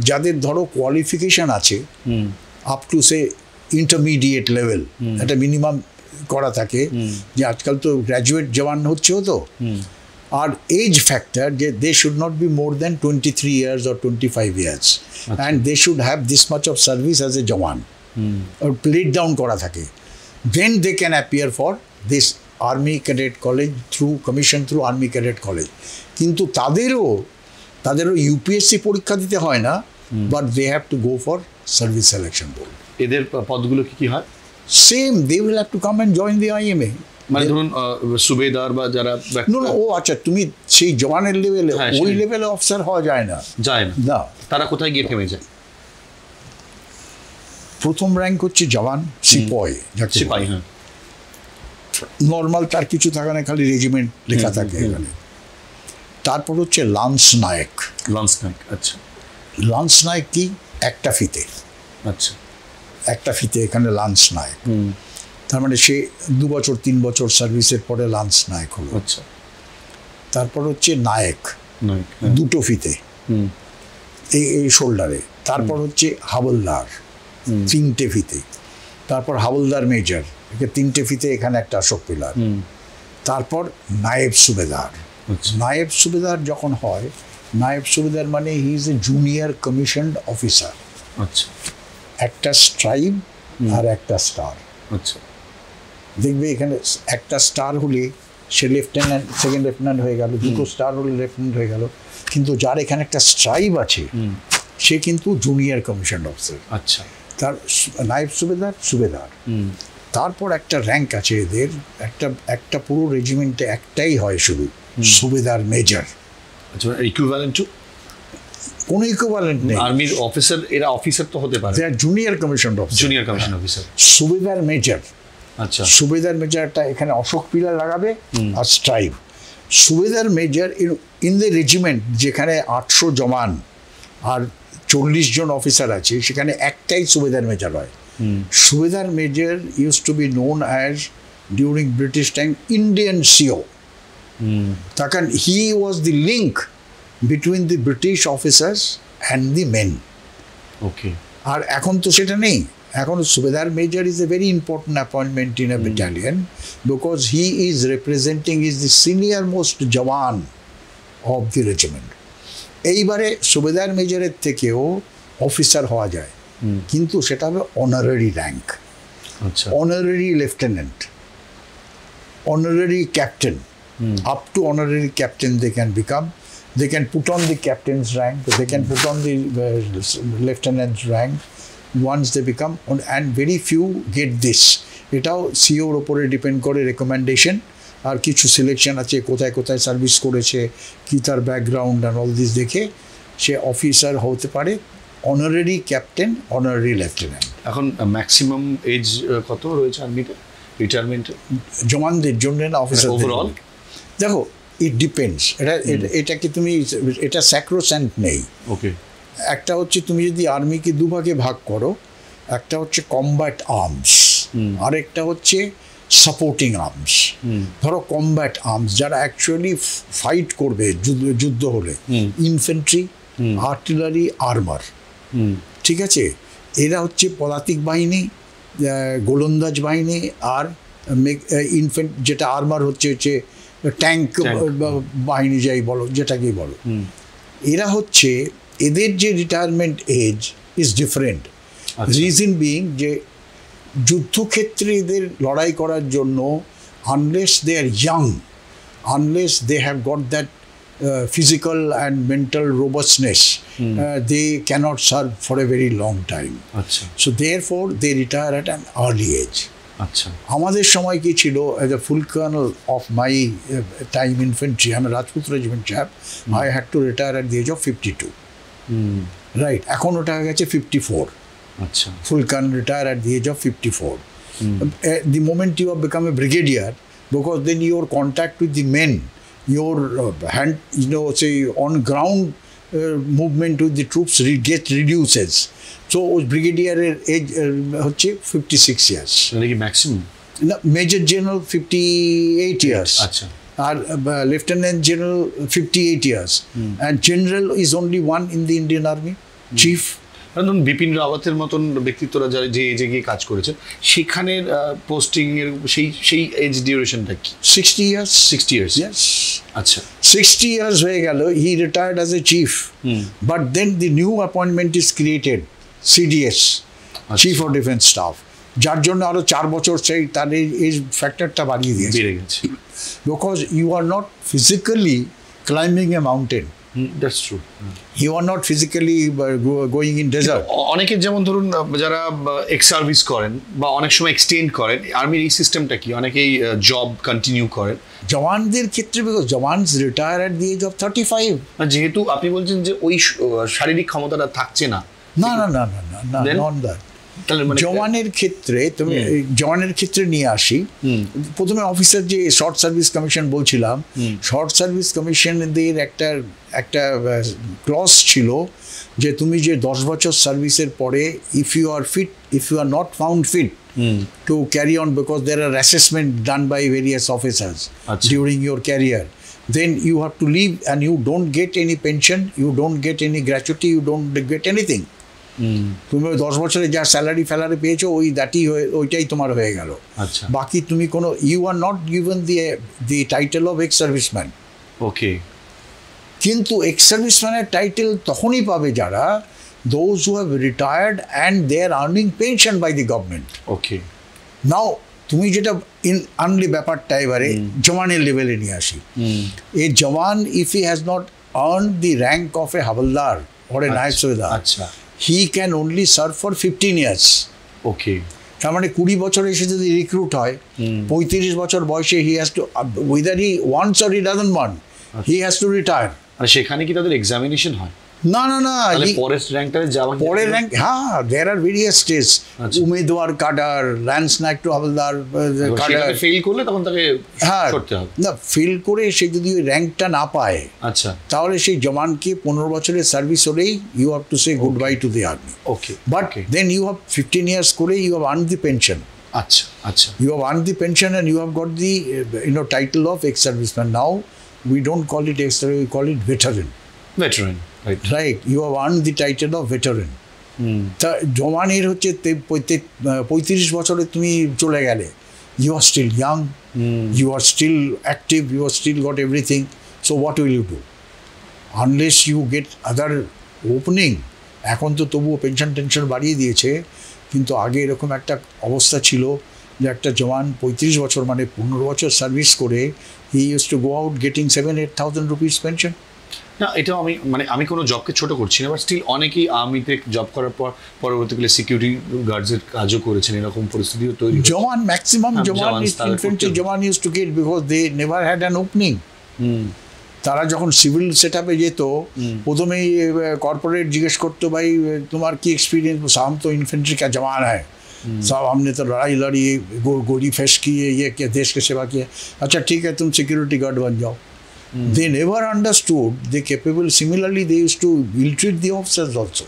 যাদের ধরো কোয়ালিফিকেশন আছে up to say intermediate level, একটা মিনিমাম করা থাকে, যে আজকাল তো গ্র্যাজুয়েট জওয়ান হচ্ছেও তো। আর এজ ফ্যাক্টর, যে they should not be more than 23 years or 25 years, and they should have this much of service as a jawan, plate down করা থাকে। Then they can appear for this army cadet college through commission, through army cadet college. কিন্তু তাদেরও UPSC পরীক্ষা দিতে হয় না, but they have to go for service selection board. এদের পদগুলো কি হয়? Same, they will have to come and join the IMA। মানে ধরুন সুবেদার বা যারা, ও আচ্ছা, তুমি সেই জওয়ানের লেভেলে, ওই লেভেলে অফিসার হওয়া যায় না। তারা কোথায় গিয়ে থেমে যায়? প্রথম র্যাঙ্ক হচ্ছে জওয়ান, সিপাহি। হ্যাঁ, নর্মাল তার কিছু থাকে না, খালি রেজিমেন্ট লেখা থাকে এখানে। তারপর হচ্ছে লান্স নায়ক। আচ্ছা, লান্স নায়ক কি? একটা ফিতে। আচ্ছা, একটা ফিতে এখানে লান্স নায়ক। তার মানে সে 2 বছর 3 বছর সার্ভিসের পরে লান্স নায়ক হলো। আচ্ছা, তারপর হচ্ছে নায়ক, 2টো ফিতে এই শোল্ডারে। তারপর হচ্ছে হাবলদার, 3টে ফিতে। তারপর হাবলদার মেজর, 3টে ফিতে, এখানে একটা অশোক পিলার। তারপর নায়েব সুবেদার। নায়েব সুবেদার যখন হয়, নায়েব সুবেদার মানে he is a junior commissioned officer. আচ্ছা, একটা স্ট্রাইব আর একটা স্টার। আচ্ছা, দেখবে এখানে একটা স্টার হলে সে লেফটেন্যান্ট, সেকেন্ড লেফটেন্যান্ট হয়ে গেল, 2টো স্টার হলে লেফটেন্যান্ট হয়ে গেল। কিন্তু যার এখানে একটা স্ট্রাইব আছে, সে কিন্তু জুনিয়র কমিশন অফিসার। আচ্ছা, তার নায়েব সুবেদার। তারপর একটা র্যাঙ্ক আছে এদের, একটা পুরো রেজিমেন্টে একটাই হয় শুধু, সুবেদার মেজর। আচ্ছা, ইকুইভ্যালেন্ট টু? কোনো ইকুইভ্যালেন্ট নেই। আর্মির অফিসার, এরা অফিসার তো হতে পারে, জুনিয়র কমিশন অফিসার। সুবেদার মেজর। আচ্ছা, সুবেদার মেজরটা এখানে অশোক পিলার লাগাবে আর স্ট্রাইব। সুবেদার মেজর ইন দ্য রেজিমেন্ট, যেখানে 800 জওয়ান আর 40 জন অফিসার আছে, সেখানে একটাই সুবেদার মেজর হয়। Subedar major used to be known as, during British time, Indian CO। তখন he was the link between the British officers and the men. Okay. আর এখন তো সেটা নেই। এখন subedar major is a very important appointment in a battalion, because he is representing, is the senior most jawan of the regiment. এইবারে সুবেদার মেজরের থেকেও officer হওয়া যায়, কিন্তু সেটা হবে অনারারি র্যাঙ্ক। আচ্ছা, honorary lieutenant, honorary captain, up to honorary captain they can become. They can put on the captain's rank, they can put on the lieutenant's rank once they become, and very few get this. এটাও COর ওপরে depend করে recommendation, আর কিছু selection আছে কোথায় কোথায় service করেছে, কি তার ব্যাকগ্রাউন্ড অ্যান্ড অল দিস দেখে সে অফিসার হতে পারে, অনারারি ক্যাপ্টেন, অনারারি লেফটেন্যান্ট। এখন ম্যাক্সিমাম এজ কত রয়েছে আর্মিতে রিটায়ারমেন্টের জওয়ানদের জন্য না অফিসার ওভারঅল? দেখো ইট ডিপেন্ডস, এটাকে তুমি এটা স্যাক্রোস্যান্ট নেই। ওকে, একটা হচ্ছে তুমি যদি আর্মিকে দুভাগে ভাগ করো, একটা হচ্ছে কমব্যাট আর্মস, আরেকটা হচ্ছে সাপোর্টিং আর্মস। ধরো কমব্যাট আর্মস যারা অ্যাকচুয়ালি ফাইট করবে যুদ্ধ হলে, ইনফেন্ট্রি, আর্টিলারি, আর্মার, ঠিক আছে, এরা হচ্ছে পদাতিক বাহিনী, গোলন্দাজ বাহিনী, আর যেটা আর্মার হচ্ছে ট্যাঙ্ক বাহিনী যাই বলো, যেটাকেই বলো। এরা হচ্ছে এদের যে retirement age is different. Reason being যে যুদ্ধক্ষেত্রে এদের লড়াই করার জন্য unless they are young, unless they have got that physical and mental robustness, they cannot serve for a very long time. Achha. So therefore they retire at an early age. আচ্ছা, আমাদের সময় কি ছিল, as a full colonel of my time infantry, I'm a Rajput regiment chap, I had to retire at the age of 52. Right, এখন ওটা হয়ে গেছে 54. আচ্ছা, full colonel retire at the age of 54. The moment you have become a brigadier, because then your contact with the men, your hand, say on ground movement with the troops get reduces. So brigadier age হচ্ছে 56 years. মানে কি maximum? Major general 58 years. আচ্ছা, আর lieutenant general 58 years. And general is only one in the Indian Army, chief. ধরুন বিপিন রাওয়াতের মতন ব্যক্তিত্বরা যারা যে এজে গিয়ে কাজ করেছেন, সেখানের পোস্টিং এর সেই এজ ডিউরেশনটা কি? 60 years. 60 years? Yes. আচ্ছা, 60 years হয়ে গেল, he retired as a chief. But then the new appointment is created, CDS, Chief of Defence Staff, যার জন্য আরো 4 বছর সেই তার এই ফ্যাক্টরটা বাড়িয়ে দিয়েছে, বেড়ে গেছে। Because you are not physically climbing a mountain. That's true. You are not physically going in desert. অনেকের যেমন ধরুন যারা এক্স সার্ভিস করেন বা অনেক সময় এক্সটেন্ড করেন, আর্মির এই সিস্টেমটা কি? অনেকেই জব কন্টিনিউ করেন। জওয়ানদের ক্ষেত্রে because jawans retire at the age of 35. যেহেতু আপনি বলছেন যে ওই শারীরিক ক্ষমতাটা থাকছে না। না না না না না, নট দ্যাট। জওয়ানের ক্ষেত্রে তুমি জওয়ানের ক্ষেত্রে নিয়ে আসি। প্রথমে অফিসার যে শর্ট সার্ভিস কমিশন বলছিলাম, শর্ট সার্ভিস কমিশনদের একটা ক্লজ ছিল যে তুমি যে 10 বছর সার্ভিসের পরে if you are not found fit to carry on, because there are assessment done by various officers during your career, then you have to leave and you don't get any pension, you don't get any gratuity, you don't get anything. তুমি 10 বছরে যা salary পেয়েছো ওইটাই তোমার হয়ে গেল। বাকি তুমি কোনো you are not given the title of ex serviceman. Okay, কিন্তু এক্স সার্ভিসম্যানের টাইটেল তখনই পাবে যারা those who have retired and they are earning pension by the government. Okay. Now তুমি যেটা আনলি ব্যাপারটা এবারে জওয়ানের লেভেলে নিয়ে আসি। এ জওয়ান if he has not earned the rank of a হাবলদার or a নায়েব সুবেদার, he can only serve for 15 years. Okay. তার মানে 20 বছরে এসে যদি রিক্রুট হয়, 35 বছর বয়সে he has to, whether he wants or he doesn't want, he has to retire. আর সেখানে কি তাদের এক্সামিনেশন হয়? না না না, পরের র্যাঙ্কটা যাওয়া, পরের র্যাঙ্ক, হ্যাঁ, দেয়ার আর ভেরিয়াস স্টেজ, উমেদওয়ার cadre, lance naik to havildar cadre. Fail করলে তখন তাকে করতে হবে। না, ফেল করে সে যদি ওই র্যাঙ্কটা না পায়, আচ্ছা, তাহলে সেই জওয়ানকে 15 বছরের সার্ভিস হলেই you have to say goodbye to the army. Okay, but then you have 15 years করে you have earn the pension. আচ্ছা আচ্ছা, you have earn the pension and you have got the title of ex serviceman. Now we don't call it ex, we call it veteran. Right, you have earned the title of veteran. তা জওয়ানের হচ্ছে 35 বছরে তুমি চলে গেলে, you are still young, you are still active, you are still got everything. So what will you do? Unless you get other opening. এখন তো তবুও tension বাড়িয়ে দিয়েছে, কিন্তু আগে এরকম একটা অবস্থা ছিল যে একটা জওয়ান 35 বছর মানে 15 বছর সার্ভিস করে he used to go out getting 7,000-8,000 rupees pension. না, এটাও আমি কোনো জবকে ছোট করছি না, বাট স্টিল অনেকেই আর্মিতে জব করার পর পরবর্তীকালে সিকিউরিটি গার্ডসের কাজও করেছেন, এরকম পরিস্থিতিও তৈরি হয়েছে। Jawan maximum jawan infantry jawan used to get because they never had an opening. তারা যখন সিভিল সেট আপে যেত প্রথমেই কর্পোরেট জিজ্ঞেস করতো, ভাই তোমার কি এক্सपीरियंस? हम तो इन्फेंट्री का जवान है साहब, हमने तो लड़ाई लड़ी, गोली फेस किए, ये किया, देश की सेवा किए। अच्छा ठीक है, तुम सिक्योरिटी गार्ड बन जाओ। They never understood they capable. Similarly, they used to ill-treat the officers also.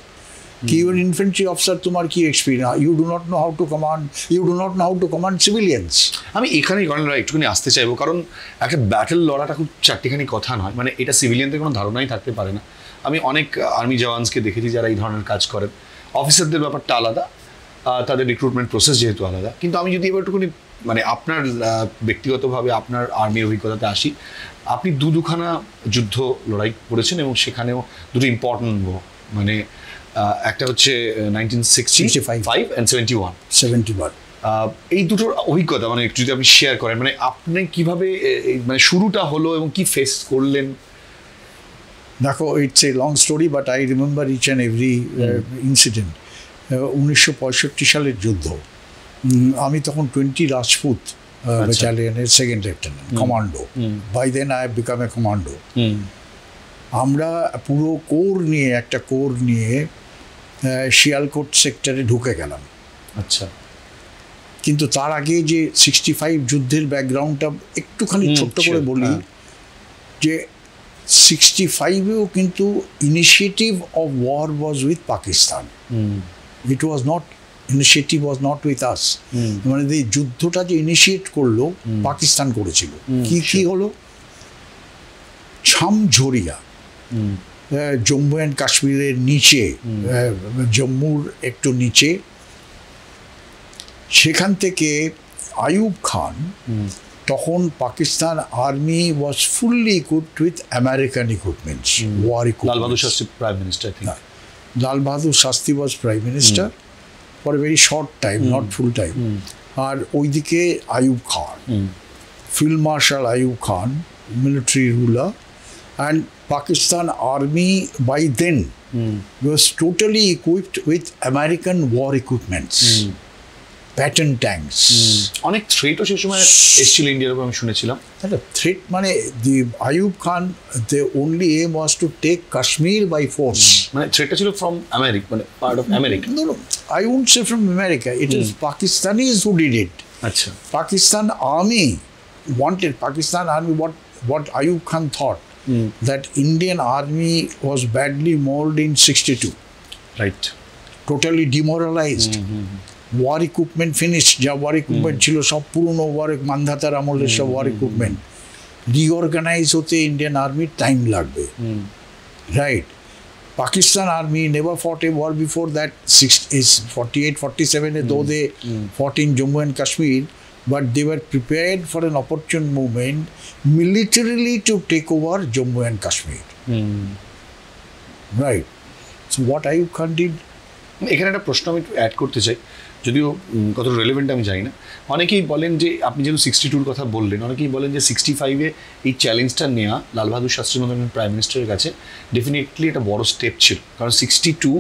कि you're infantry officer, তোমার কি experience? You do not know how to command. You do not know how to command civilians. আমি এখানেই গণনা একটুখানি আসতে চাইবো, কারণ একটা ব্যাটেল লড়াটা খুব চারটিখানি কথা নয়, মানে এটা সিভিলিয়ানদের কোনো ধারণাই থাকতে পারে না। আমি অনেক আর্মি জওয়ানসকে দেখেছি যারা এই ধরনের কাজ করেন। অফিসারদের ব্যাপারটা আলাদা, তাদের রিক্রুটমেন্ট প্রসেস যেহেতু আলাদা। কিন্তু আমি যদি এবার একটুখানি মানে আপনার ব্যক্তিগতভাবে আপনার আর্মি অভিজ্ঞতাতে আসি, আপনি দুখানা যুদ্ধ লড়াই করেছেন এবং সেখানেও দুটো ইম্পর্টেন্ট মানে একটা হচ্ছে 1965 and 71। এই দুটোর অভিজ্ঞতা মানে একটু যদি আপনি শেয়ার করেন, মানে আপনি কিভাবে মানে শুরুটা হলো এবং কি ফেস করলেন? দেখো, it's a long story but I remember each and every incident. 1965 সালের যুদ্ধ। আমি তখন 20 রাজপুত ব্যাটালিয়নের second lieutenant commando. By then I have become a commando. আমরা পুরো একটা কোর নিয়ে শিয়ালকোট সেক্টরে ঢুকে গেলাম। আচ্ছা। কিন্তু তার আগে যে 65 যুদ্ধের ব্যাকগ্রাউন্ডটা একটুখানি ছোট্ট করে বলি, যে 65-এও কিন্তু initiative of war was with Pakistan. It was not, initiative was not with us. মানে এই যুদ্ধটা যে ইনিশিয়েট করলো পাকিস্তান করেছিল। কি হলো? ছামঝরিয়া, জম্মু অ্যান্ড কাশ্মীরের নিচে, জম্মুর একটু নিচে, সেখান থেকে আইয়ুব খান, তখন Pakistan army was fully equipped with American equipments, war equipments. Lal Bahadur Shastri prime minister, I think. Lal Bahadur Shastri was prime minister for a very short time, not full time. আর ওইদিকে Ayub Khan, field marshal Ayub Khan, military ruler, and Pakistan army by then was totally equipped with American war equipments, pattern tanks. অনেক থ্রেটও সেই সময় এসেছিল ইন্ডিয়ার উপর, আমি শুনেছিলাম। থ্রেট মানে the Ayub Khan, the only aim was to take Kashmir by force. মানে থ্রেটটা ছিল from America, মানে part of America. No, I won't say from America. It is Pakistanis who did it. আচ্ছা। Pakistan army wanted, Pakistan army, what Ayub Khan thought, that Indian army was badly mauled in 62. Right. Totally demoralized. War equipment finished. যা war equipment ছিল সব পুরনো war, মান্ধাতার আমলের সব war equipment reorganize হতে Indian আর্মির time লাগবে। Right. Pakistan army never fought a war before that. 48-47 though they fought in Jammu and Kashmir, but they were prepared for an opportune moment militarily to take over Jammu and Kashmir. Right. So what Ayub Khan did? এখানে একটা প্রশ্ন আমি add করতে চাই, যদিও কত relevant আমি জানি না। অনেকেই বলেন যে আপনি যেহেতু 62-র কথা বললেন, অনেকেই বলেন যে 65-এ এই চ্যালেঞ্জটা নেওয়া লাল বাহাদুর শাস্ত্রীর মতন প্রাইম মিনিস্টারের কাছে ডেফিনেটলি একটা বড় স্টেপ ছিল। কারণ 62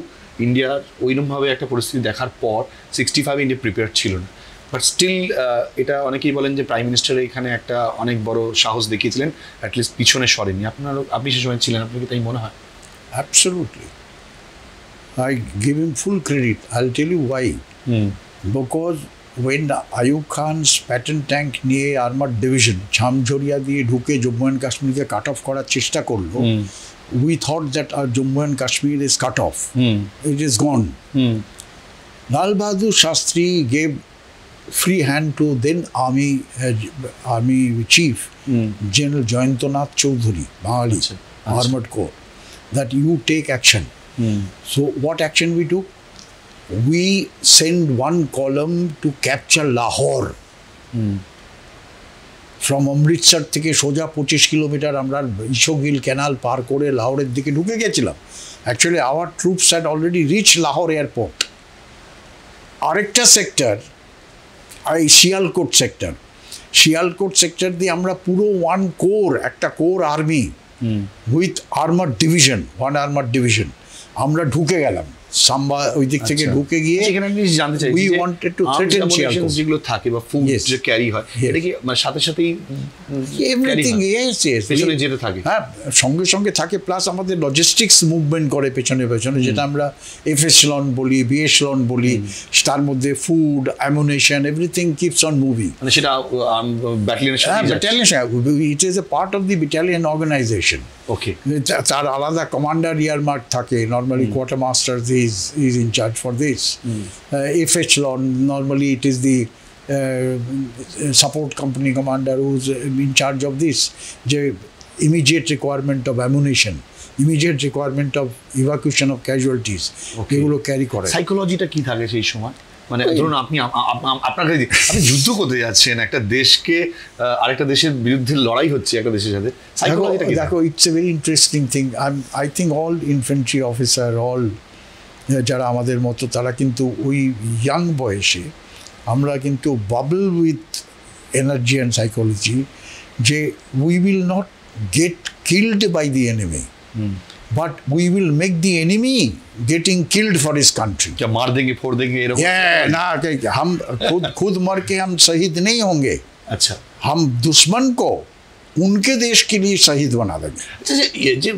ইন্ডিয়ার ওইরকমভাবে একটা পরিস্থিতি দেখার পর 65 ইন্ডিয়া প্রিপেয়ার ছিল না। বাট স্টিল এটা অনেকেই বলেন যে প্রাইম মিনিস্টার এখানে একটা অনেক বড় সাহস দেখিয়েছিলেন, অ্যাটলিস্ট পিছনে সরেনি। আপনি সে সময় ছিলেন, আপনাকে তাই মনে হয়? Absolutely. I give him full credit. I'll tell you why. Because when Ayub Khan's pattern tank নিয়ে armored division ছামঝরিয়া দিয়ে ঢুকে জম্মু অ্যান্ড কাশ্মীরকে কাট অফ করার চেষ্টা করলো, we thought that our Jammu and Kashmir is cut off. It is gone. Lal Bahadur Shastri gave free hand to then army chief General Jayantonath Choudhury, Bahali, Armored Corps, that you take action. So what action we took? We send one column to capture Lahore. From Amritsar থেকে সোজা 25 kilometre আমরা ইশোগিল canal পার করে লাহোরের দিকে ঢুকে গেছিলাম। Actually our troops had already reached Lahore airport. আরেকটা sector, Sialkot sector দিয়ে আমরা পুরো একটা core army with armour division, 1 armour division. আমরা ঢুকে গেলাম সাম্বা ওই দিক থেকে ঢুকে গিয়ে সেখানে আমি জানতে চাই we wanted to threaten Sialkot যেগুলো থাকে বা ফুড যে ক্যারি হয় এটা কি মানে সাথে সাথেই এভরিথিং পেছনে যেতে থাকে? হ্যাঁ, সঙ্গে সঙ্গে থাকে, প্লাস আমাদের লজিস্টিক্স মুভমেন্ট করে পেছনে পেছনে, যেটা আমরা এফএসলন বলি, বিএসলন বলি। তার মধ্যে food, ammunition, everything keeps on moving. মানে সেটা ব্যাটালিয়নের it is a part of the battalion organization. Okay, তার আলাদা কমান্ডার ইয়ারমার্ক থাকে, normally quarter master is in charge for this. FH-Lon, normally it is the support company commander who's in charge of this. The immediate requirement of ammunition, immediate requirement of evacuation of casualties, এগুলো carry করে। সাইকোলজিটা কি থাকে সেই সময়? মানে ধরুন আপনি আপনার কাছে আপনি যুদ্ধ করতে যাচ্ছেন, একটা দেশকে আরেকটা দেশের বিরুদ্ধে লড়াই হচ্ছে একটা দেশের সাথে, সাইকোলজিটা কি? দেখো, it's a very interesting thing. I think all infantry officer, all যারা আমাদের মতো, তারা কিন্তু ওই ইয়াং বয়সে আমরা কিন্তু bubble with energy and psychology, যে we will not get killed by the enemy, but we will make the enemy getting killed for his country. क्या मार देंगे, फोड़ देंगे, ना, हम खुद मर के हम शहीद नहीं होंगे। अच्छा, हम दुश्मन को उनके देश के लिए शहीद बना देंगे। আচ্ছা, যে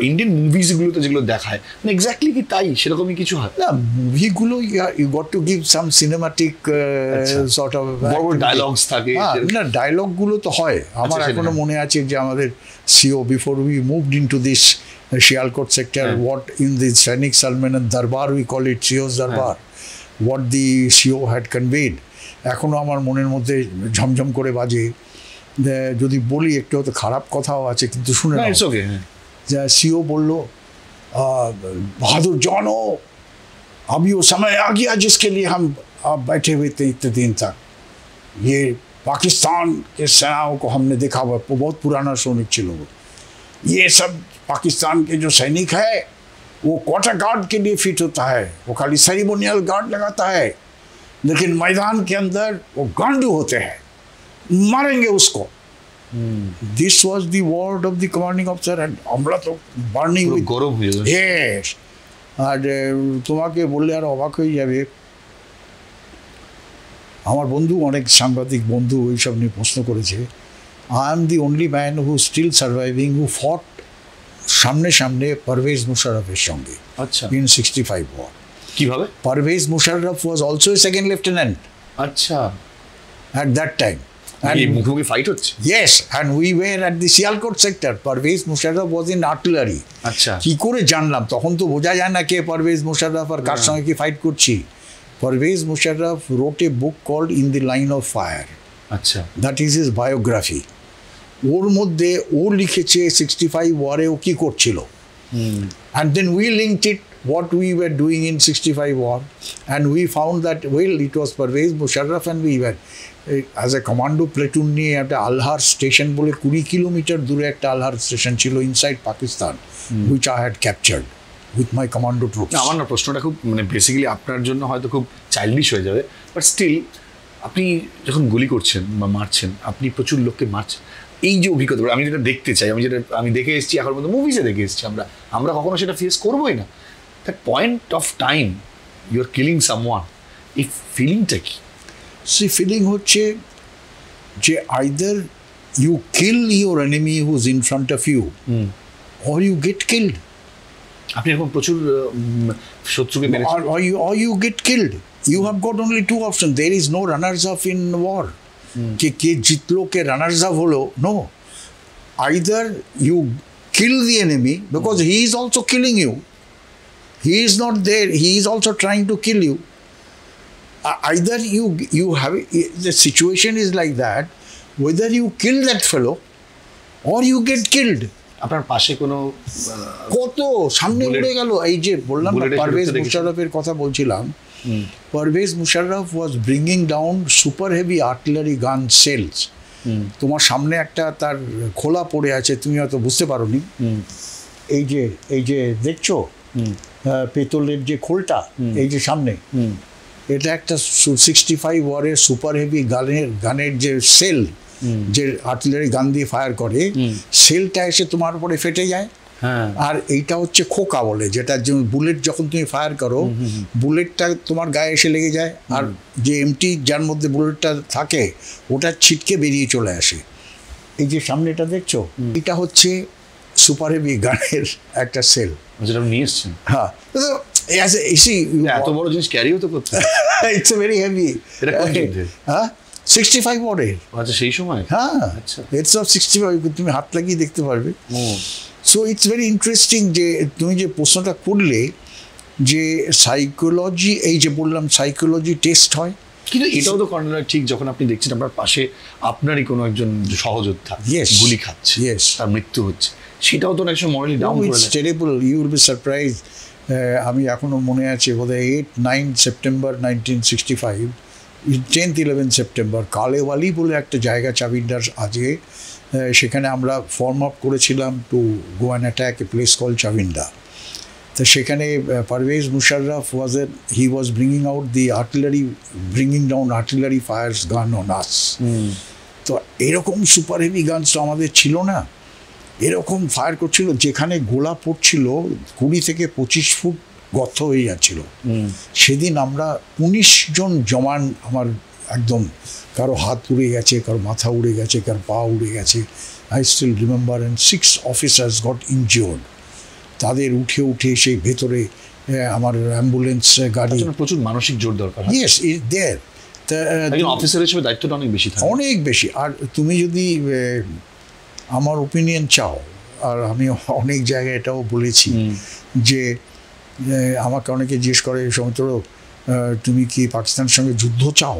ইন্ডিয়ান মুভিজগুলোতে যেগুলো দেখায় মানে এক্স্যাক্টলি কি তাই সেরকমই কিছু হয়? না, মুভিগুলো you got to give some cinematic sort of বড় ডায়লগস থাকে। না, ডায়লগগুলো তো হয়। আমার এখনো মনে আছে যে আমাদের CO, before we moved into this Sialkot sector, what in the Sainik Salman and Darbar, we call it CEO's Darbar, what the CEO had conveyed, এখনো আমার মনের মধ্যে ঝমঝম করে বাজে। যদি বলি একটু হয়তো খারাপ কথাও আছে, কিন্তু শুনে নাও। সিও বললো, बहादुर जानो, अभी वो समय आ गया जिसके लिए हम बैठे हुए थे इतने दिन तक। ये पाकिस्तान के सेनाओं को हमने देखा हुआ, बहुत पुराना सैनिक चिलो, ये सब पाकिस्तान के जो सैनिक है वो क्वार्टर गार्ड के लिए फिट होता है, वो खाली सेरेमोनियल गार्ड लगाता है, लेकिन मैदान के अंदर वो गांडू होते हैं, मारेंगे उसको। This was the word of the commanding officer and আমরা তো বার্নিং উইথ গরম হয়ে যায়। यस, আর তোমাকে বললে আর অবাক হয়ে যাবে, আমার বন্ধু, অনেক সাংবাদিক বন্ধু এইসব নিয়ে প্রশ্ন করেছে। I am the only man who is still surviving who fought সামনে সামনে পারভেজ মুশারফের সঙ্গে। আচ্ছা, in 65 war। কিভাবে? Pervez Musharraf was also a second lieutenant। আচ্ছা, at that time। and মুখোমুখি ফাইট হচ্ছে? yes, and we were at the Sialkot sector. Pervez Musharraf was in artillery। আচ্ছা, কি করে জানলাম? তখন তো বোঝা যায় না কে পারভেজ মুশারফ আর কার সঙ্গে কি ফাইট করছি। Parvez Musharraf wrote a book called In the Line of Fire। আচ্ছা, that is his biography। ওর মধ্যে ও লিখেছে 65 ওয়ারে ও কি করছিল, and then we linked it what we were doing in 65 war, and we found that well it was Parvez Musharraf, and we were as a commando platoon নিয়ে একটা আলহার station বলে 20 kilometre দূরে একটা আলহার station ছিল inside Pakistan, which I had captured with my commando troops। আমার না প্রশ্নটা খুব মানে বেসিক্যালি আপনার জন্য হয়তো খুব চাইল্ডিশ হয়ে যাবে, বাট স্টিল আপনি যখন গুলি করছেন বা মারছেন, আপনি প্রচুর লোককে মারছেন, এই যে অভিজ্ঞতা আমি যেটা দেখতে চাই, আমি দেখে এসেছি এখন মধ্যে মুভিসে দেখে এসেছি, আমরা কখনো সেটা ফেস করবোই না। That point of time you are killing someone, এই ফিলিংটা কি? সেই ফিলিং হচ্ছে যে either you kill your enemy who is in front of you, or you get killed. আপনি এরকম প্রচুর শত্রুকে মেরেছেন, or you get killed। You have got only two options। There is no runners up in war। কে জিতলো, কে runners up হলো, no. Either you kill the enemy because he is also killing you, he is not there, he is also trying to kill you. Either you have the situation is like that, whether you kill that fellow or you get killed। আপনার পাশে কোনো কত সামনে উড়ে গেল। এই যে বললাম পারভেজ মুশারফের কথা বলছিলাম, Pervez Musharraf was bringing down super heavy artillery gun shells. তোমার সামনে একটা তার খোলা পড়ে আছে, তুমি হয়তো বুঝতে পারো নি, এই যে দেখছো পেতলের যে খোলটা, এই যে সামনে, এটা একটা 65 ওয়ারের সুপার হেভি গানের যে সেল, যে আর্টিলারি গান দিয়ে ফায়ার করে, সেলটা এসে তোমার উপরে ফেটে যায়। আর এইটা হচ্ছে খোকা বলে, যেটা বুলেট যখন তুমি ফায়ার করো, বুলেটটা তোমার গায়ে এসে লেগে যায়, আর যে এমটি যার মধ্যে বুলেটটা থাকে ওটা ছিটকে বেরিয়ে চলে আসে। এই যে সামনেটা দেখছো, এটা হচ্ছে সুপার হেভি গানের একটা সেল, যেটা নিয়ে এসছেন। হ্যাঁ, এত বড় জিনিস ক্যারিও তো করতে, ইটস ভেরি হেভি। এটা কোন যুদ্ধে? হ্যাঁ, 65 ওয়ার্ডের। আচ্ছা, সেই সময়। হ্যাঁ, ইটস অফ 65, তুমি হাত লাগিয়ে দেখতে পারবে। সো ইটস ভেরি ইন্টারেস্টিং যে তুমি যে প্রশ্নটা করলে যে সাইকোলজি, এই যে বললাম সাইকোলজি টেস্ট হয়, কিন্তু এটাও তো কর্নেল ঠিক, যখন আপনি দেখছেন আপনার পাশে আপনারই কোনো একজন সহযোদ্ধা গুলি খাচ্ছে, তার মৃত্যু হচ্ছে, সেটাও তো একটা মরালি ডাউন করে। It's terrible, you will be surprise. আমি এখনো মনে আছে, বোধহয় 8-9 সেপ্টেম্বর 1965, 10-11 সেপ্টেম্বর, কালেওয়ালি বলে একটা জায়গা চাবিন্ডার আছে, সেখানে আমরা ফর্ম আপ করেছিলাম to go and attack a place call Chawinda. তো সেখানে Parvez Musharraf he was bringing out the artillery, bringing down artillery fires gun on us. তো এরকম সুপার হেভি গানস তো আমাদের ছিল না, এরকম ফায়ার করছিল, যেখানে গোলা পড়ছিল 20 থেকে 25 ফুট গর্ত হয়ে যাচ্ছিল। সেদিন আমরা 19 জন জওয়ান, আমার একদম কারো হাত উড়ে গেছে, কারো মাথা উড়ে গেছে, কারো পা উড়ে গেছে, I still remember, and 6 officers got injured. তাদের উঠে সেই ভেতরে আমার অ্যাম্বুলেন্স গাড়ি, প্রচুর মানসিক জোর দরকার। ইয়েস, ইট দেয়ার। অফিসার হিসেবে দায়িত্বটা অনেক বেশি থাকে, অনেক বেশি। আর তুমি যদি আমার ওপিনিয়ন চাও, আর আমি অনেক জায়গায় এটাও বলেছি যে আমাকে অনেকে জিজ্ঞেস করে, সৌমিত্র তুমি কি পাকিস্তানের সঙ্গে যুদ্ধ চাও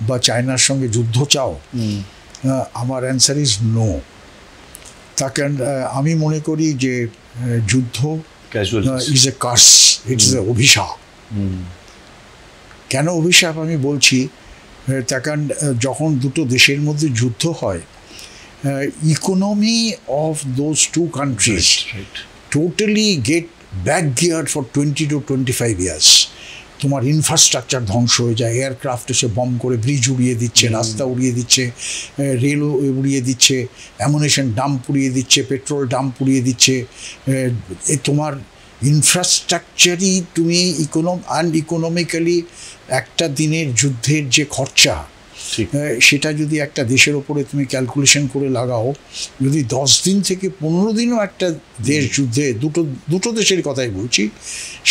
বা চায়নার সঙ্গে যুদ্ধ চাও? আমার অ্যান্সার ইজ নো। তার কারণ আমি মনে করি যে যুদ্ধ is a curse, it's a অভিশাপ। কেন অভিশাপ আমি বলছি, তার কারণ যখন দুটো দেশের মধ্যে যুদ্ধ হয়, economy of those two countries totally get back gear for 20 to 25 years. তোমার ইনফ্রাস্ট্রাকচার ধ্বংস হয়ে যায়, এয়ারক্রাফট এসে বম্ব করে ব্রিজ উড়িয়ে দিচ্ছে, রাস্তা উড়িয়ে দিচ্ছে, রেল উড়িয়ে দিচ্ছে, অ্যামুনেশন ডাম্প উড়িয়ে দিচ্ছে, পেট্রোল ডাম্প উড়িয়ে দিচ্ছে। তোমার ইনফ্রাস্ট্রাকচারই তুমি আনইকোনমিক্যালি একটা দিনের যুদ্ধের যে খরচা, সেটা যদি একটা দেশের ওপরে তুমি ক্যালকুলেশন করে লাগাও, যদি 10 দিন থেকে 15 দিনও একটা দেশ যুদ্ধে, দুটো দেশের কথাই বলছি,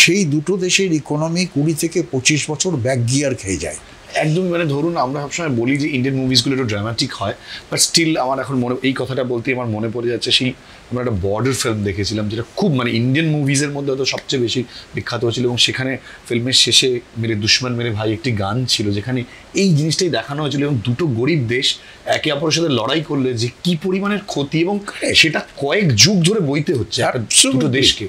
সেই দুটো দেশের ইকোনমি 20 থেকে 25 বছর ব্যাক গিয়ার খেয়ে যায়। একদমই, মানে ধরুন আমরা সবসময় বলি যে ইন্ডিয়ান মুভিসগুলো একটু ড্রামাটিক হয়, বাট স্টিল আমার এখন এই কথাটা বলতে আমার মনে পড়ে যাচ্ছে, সেই আমরা একটা বর্ডার ফিল্ম দেখেছিলাম, যেটা খুব মানে ইন্ডিয়ান মুভিজের মধ্যে হয়তো সবচেয়ে বেশি বিখ্যাত হয়েছিল, এবং সেখানে ফিল্মের শেষে মেরে দুশ্মন মেরে ভাই একটি গান ছিল, যেখানে এই জিনিসটাই দেখানো হয়েছিল, এবং দুটো গরিব দেশ একে অপরের সাথে লড়াই করলে যে কি পরিমাণের ক্ষতি, এবং সেটা কয়েক যুগ ধরে বইতে হচ্ছে দুটো দেশকে।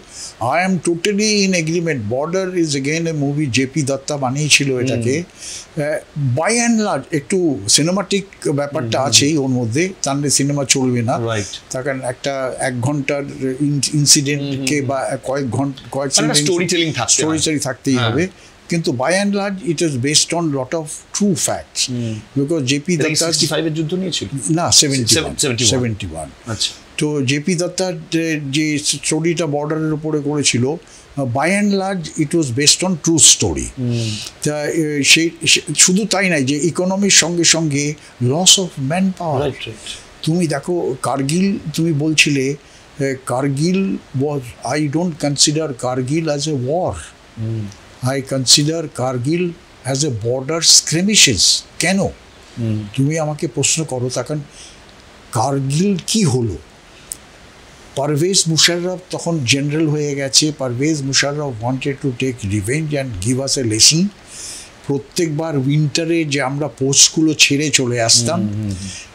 I am totally in agreement. Border is again a movie, JP Dutta বানিয়েছিল এটাকে। বাই অ্যান্ড লার্জ একটু সিনেমাটিক ব্যাপারটা আছেই ওর মধ্যে, তাহলে সিনেমা চলবে না। তার কারণ একটা 1 ঘন্টার ইনসিডেন্টকে বা কয়েক স্টোরি টেলিং থাকতেই হবে, কিন্তু by and large it is based on lot of true facts. Because JP Dutta 65-এর যুদ্ধ নিয়েছিল না, 71। আচ্ছা, তো জেপি দত্তার যে স্টোরিটা বর্ডারের উপরে করেছিল, by and large it was based on true story. তা সেই শুধু তাই নাই, যে ইকোনমির সঙ্গে সঙ্গে লস অফ ম্যান পাওয়ার। তুমি দেখো কার্গিল, তুমি বলছিলে Kargil was, I don't consider Kargil as a war, I consider Kargil as a border skirmishes. কেন তুমি আমাকে প্রশ্ন করো? তখন কার্গিল কি হলো? পারভেজ মুশাররফ তখন জেনারেল হয়ে গেছে। Pervez Musharraf wanted to take revenge and give us a lesson. প্রত্যেকবার উইন্টারে যে আমরা পোস্টগুলো ছেড়ে চলে আসতাম,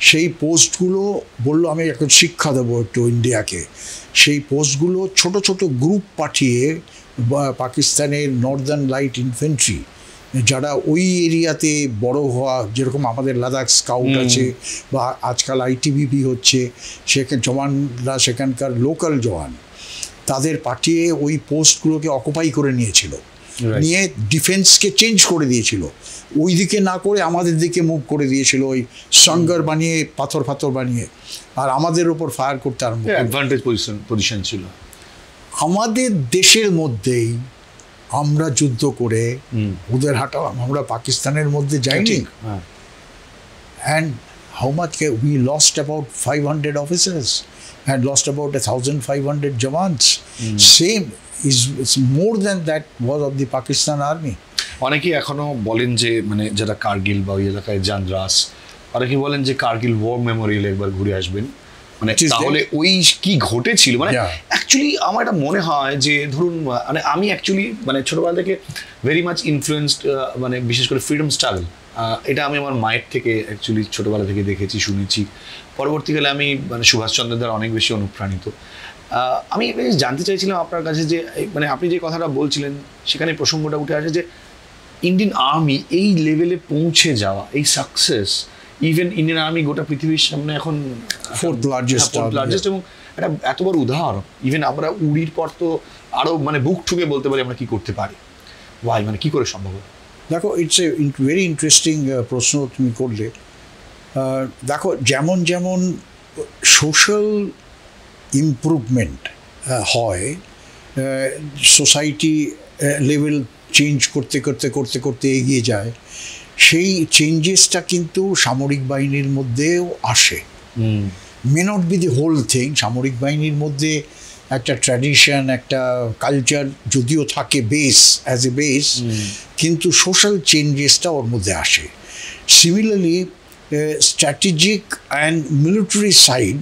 সেই পোস্টগুলো বললো আমি এখন শিক্ষা দেবো একটু ইন্ডিয়াকে। সেই পোস্টগুলো ছোট ছোট গ্রুপ পাঠিয়ে পাকিস্তানের নর্দার্ন লাইট ইনফেন্ট্রি, যারা ওই এরিয়াতে বড় হওয়া, যেরকম আমাদের লাদাখ স্কাউট আছে বা আজকাল আইটিবিপি হচ্ছে, জওয়ানরা সেখানকার লোকাল জওয়ান, তাদের পাঠিয়ে ওই পোস্টগুলোকে অকুপাই করে নিয়েছিল। নিয়ে ডিফেন্সকে চেঞ্জ করে দিয়েছিল, ওই দিকে না করে আমাদের দিকে মুভ করে দিয়েছিল, ওই সঙ্গার বানিয়ে পাথর বানিয়ে, আর আমাদের ওপর ফায়ার করতে আরম্ভ। অ্যাডভান্টেজ পজিশন ছিল আমাদের দেশের মধ্যেই আমরা যুদ্ধ করে ওদের হাঁটালাম, আমরা পাকিস্তানের মধ্যে যাইনি। And how much we lost about 500 officers and lost about 1,500 jawans. Same is more than that was of the Pakistan army. অনেকেই এখনো বলেন যে মানে যারা কার্গিল বা ওই এলাকায় যান দ্রাস, অনেকেই বলেন যে কার্গিল ওয়ার মেমোরিয়াল একবার ঘুরে আসবেন, মানে তাহলে ওই কি ঘটেছিল। মানে অ্যাকচুয়ালি আমার এটা মনে হয় যে ধরুন মানে আমি অ্যাকচুয়ালি মানে ছোটবেলা থেকে ভেরি মাচ ইনফ্লুয়েন্সড, মানে বিশেষ করে ফ্রিডম স্ট্রাগল, এটা আমি আমার মায়ের থেকে অ্যাকচুয়ালি ছোটবেলা থেকে দেখেছি, শুনেছি। পরবর্তীকালে আমি মানে সুভাষচন্দ্রের দ্বারা অনেক বেশি অনুপ্রাণিত। আমি জানতে চাইছিলাম আপনার কাছে যে মানে আপনি যে কথাটা বলছিলেন সেখানে প্রসঙ্গটা উঠে আসে যে ইন্ডিয়ান আর্মি এই লেভেলে পৌঁছে যাওয়া, এই সাকসেস, ইভেন ইন্ডিয়ান আর্মি গোটা পৃথিবীর সামনে এখন ফোর্থ লার্জেস্ট এবং এটা এত বড় উদাহরণ। ইভেন আমরা উড়ির পর তো আরও মানে বুক ঠুকে বলতে পারি আমরা কি করতে পারি, ওয়াই মানে কি করে সম্ভব। দেখো, ইটস এ ভেরি ইন্টারেস্টিং প্রশ্ন তুমি করলে। দেখো, যেমন যেমন সোশ্যাল ইমপ্রুভমেন্ট হয়, সোসাইটি লেভেল চেঞ্জ করতে করতে করতে করতে এগিয়ে যায়, সেই চেঞ্জেসটা কিন্তু সামরিক বাহিনীর মধ্যেও আসে। May not be the whole thing, সামরিক বাহিনীর মধ্যে একটা ট্র্যাডিশন, একটা কালচার যদিও থাকে বেস, অ্যাজ এ বেস, কিন্তু সোশ্যাল চেঞ্জেসটা ওর মধ্যে আসে। Similarly strategic and military side,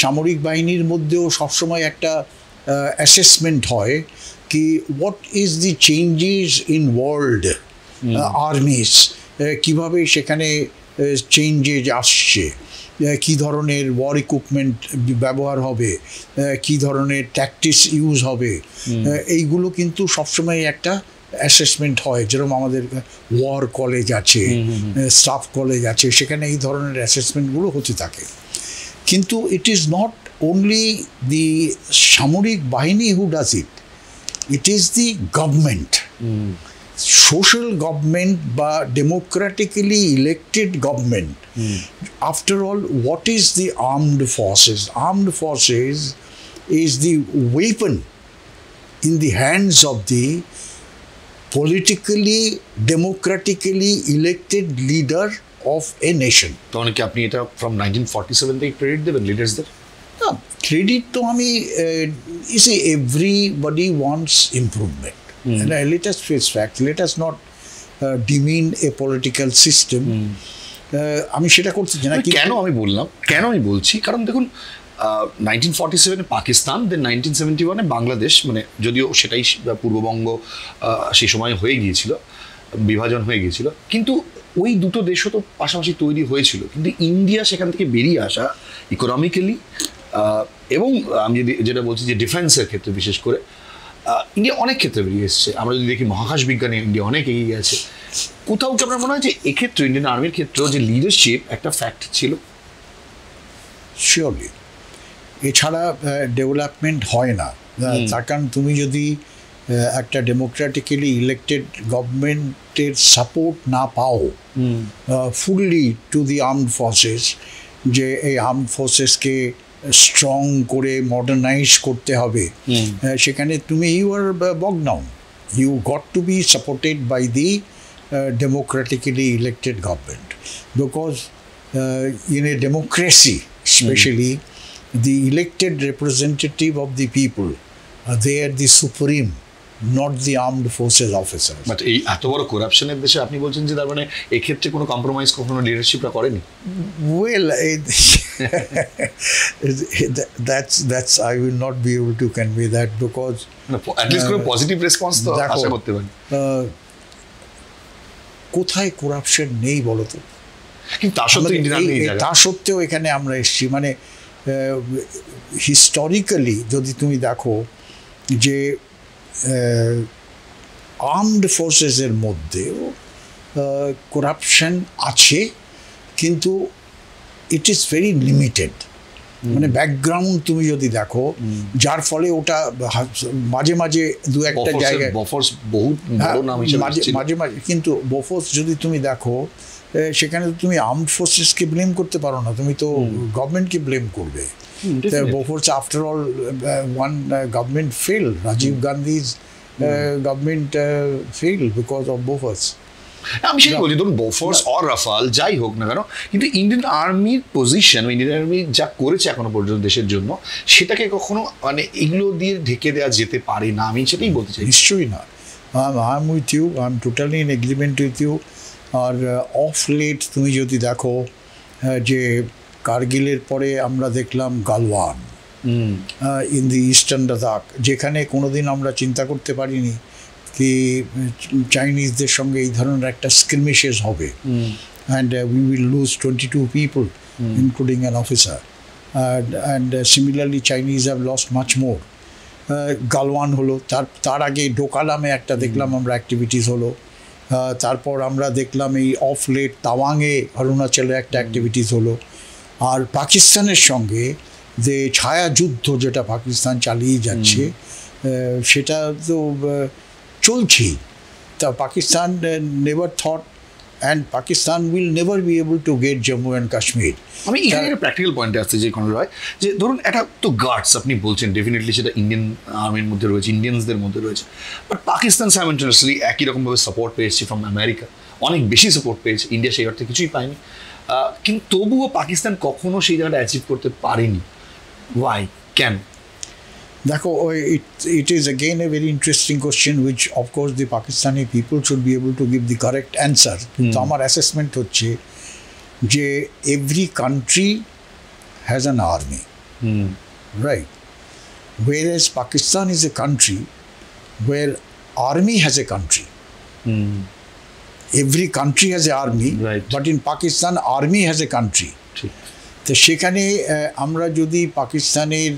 সামরিক বাহিনীর মধ্যেও সবসময় একটা অ্যাসেসমেন্ট হয় কি what is the changes in world armies, কীভাবে সেখানে চেঞ্জেস আসছে, কী ধরনের ওয়ার ইকুইপমেন্ট ব্যবহার হবে, কী ধরনের ট্যাকটিক্স ইউজ হবে, এইগুলো কিন্তু সবসময় একটা অ্যাসেসমেন্ট হয়। যেরকম আমাদের ওয়ার কলেজ আছে, স্টাফ কলেজ আছে, সেখানে এই ধরনের অ্যাসেসমেন্টগুলো হতে থাকে। কিন্তু it is not only the সামরিক বাহিনী who does it, it is the government, social government বা democratically elected government. After all, what is the armed forces? Armed forces is the weapon in the hands of the politically, democratically elected leader of a nation. তখন কি আপনি এটা from 1947 থেকে credit দেবেন লিডার্সদের? না, credit তো আমি you see, everybody wants improvement. And let us face fact, let us not demean a political system. আমি সেটা করতে চাই না। কেন আমি বললাম, কেন আমি বলছি, কারণ দেখুন 1947 পাকিস্তান, দেন 1971 বাংলাদেশ, মানে যদিও সেটাই পূর্ববঙ্গ সেই সময় হয়ে গিয়েছিল, বিভাজন হয়ে গিয়েছিল, কিন্তু ওই দুটো দেশও তো পাশাপাশি তৈরি হয়েছিল। কিন্তু ইন্ডিয়া সেখান থেকে বেরিয়ে আসা ইকোনমিক্যালি এবং আমি যদি যেটা বলছি যে ডিফেন্সের ক্ষেত্রে বিশেষ করে ইন্ডিয়া অনেক ক্ষেত্রে বেরিয়ে এসছে। আমরা যদি দেখি মহাকাশ বিজ্ঞানে ইন্ডিয়া অনেক এগিয়ে গেছে। কোথাও কি আপনার মনে হয় যে এক্ষেত্রে ইন্ডিয়ান আর্মির ক্ষেত্রেও যে লিডারশিপ একটা ফ্যাক্ট ছিল? শিওরলি, এছাড়া ডেভেলপমেন্ট হয় না। তার কারণ তুমি যদি একটা ডেমোক্রেটিক্যালি ইলেক্টেড গভর্নমেন্টের সাপোর্ট না পাও fully to the armed forces, যে এই আর্মড ফোর্সেসকে স্ট্রং করে মডার্নাইজ করতে হবে, সেখানে তুমি you are bogged down. You got to be supported by the democratically elected government, because in a democracy especially, the elected representative of the people, they are the supreme, not the armed forces officers. But এই এত বড় করাপশনের দেশে আপনি বলছেন যে তার মানে এই ক্ষেত্রে কোনো কম্প্রোমাইজ কখনো লিডারশিপরা করেনি? Well, that's I will not be able to convey that, because at least কোনো পজিটিভ রেসপন্স তো আশা করতে পারি। কোথায় করাপশন নেই বলো তো? তা সত্ত্বেও এখানে আমরা এসেছি। মানে হিস্টোরিক্যালি যদি তুমি দেখো যে আর্মড ফোর্সেসের মধ্যেও করাপশন আছে, কিন্তু ইট ইজ ভেরি লিমিটেড। মানে ব্যাকগ্রাউন্ড তুমি যদি দেখো, যার ফলে ওটা মাঝে মাঝে দু একটা জায়গায় মাঝে মাঝে, কিন্তু বোফোর্স যদি তুমি দেখো সেখানে তুমি আর্মড ফোর্সেসকে ব্লেম করতে পারো না, তুমি তো গভর্নমেন্টকে ব্লেম করবে। Bofors after all one government fail, Rajiv Gandhi's government fail because of Bofors. আমি সেটা বলছি, ধরুন বোফোর্স অর রাফাল যাই হোক না কেন, কিন্তু ইন্ডিয়ান আর্মির পজিশন, ইন্ডিয়ান আর্মি যা করেছে এখনো পর্যন্ত দেশের জন্য, সেটাকে কখনো মানে এগুলো দিয়ে ঢেকে দেওয়া যেতে পারে না, আমি সেটাই বলতে চাই। নিশ্চয়ই না, I am with you, I am totally in agreement with you. আর অফ লেট তুমি যদি দেখো যে কার্গিলের পরে আমরা দেখলাম Galwan in the eastern Ladakh, যেখানে কোনোদিন আমরা চিন্তা করতে পারিনি কি চাইনিজদের সঙ্গে এই ধরনের একটা স্ক্রিমিশেস হবে, and we will lose 22 people including an officer, and similarly Chinese have lost much more. Galwan হলো, তার আগে ডোকালামে একটা দেখলাম আমরা অ্যাক্টিভিটিস হলো, তারপর আমরা দেখলাম এই অফ লেট তাওয়াংয়ে অরুণাচলে একটা অ্যাক্টিভিটিস হলো। আর পাকিস্তানের সঙ্গে যে ছায়া যুদ্ধ যেটা পাকিস্তান চালিয়ে যাচ্ছে, সেটা তো চলছেই। তা Pakistan never thought, and Pakistan will never be able to get Jammu and Kashmir. আমি এখানে একটা প্র্যাকটিক্যাল পয়েন্টে আসছি যে কর্নেল রয়, যে ধরুন এটা তো গার্ডস আপনি বলছেন, ডেফিনেটলি সেটা ইন্ডিয়ান আর্মির মধ্যে রয়েছে, ইন্ডিয়ানসদের মধ্যে রয়েছে, বাট পাকিস্তান সাইমেন্টানেসলি একই রকমভাবে সাপোর্ট পেয়েছে ফ্রম আমেরিকা, অনেক বেশি সাপোর্ট পেয়েছে, ইন্ডিয়া সেই অর্থে কিছুই পায়নি, কিন্তু তবুও পাকিস্তান কখনো সেই জায়গাটা অ্যাচিভ করতে পারেনি। ওয়াই, কেন? দেখো, it is again a very interesting question which of course the Pakistani people should be able to give the correct answer. কিন্তু আমার অ্যাসেসমেন্ট হচ্ছে যে every country has an army, right? Whereas Pakistan is a country where army has a country. Every country has an army, right. But in Pakistan army has a country. তো সেখানে আমরা যদি পাকিস্তানের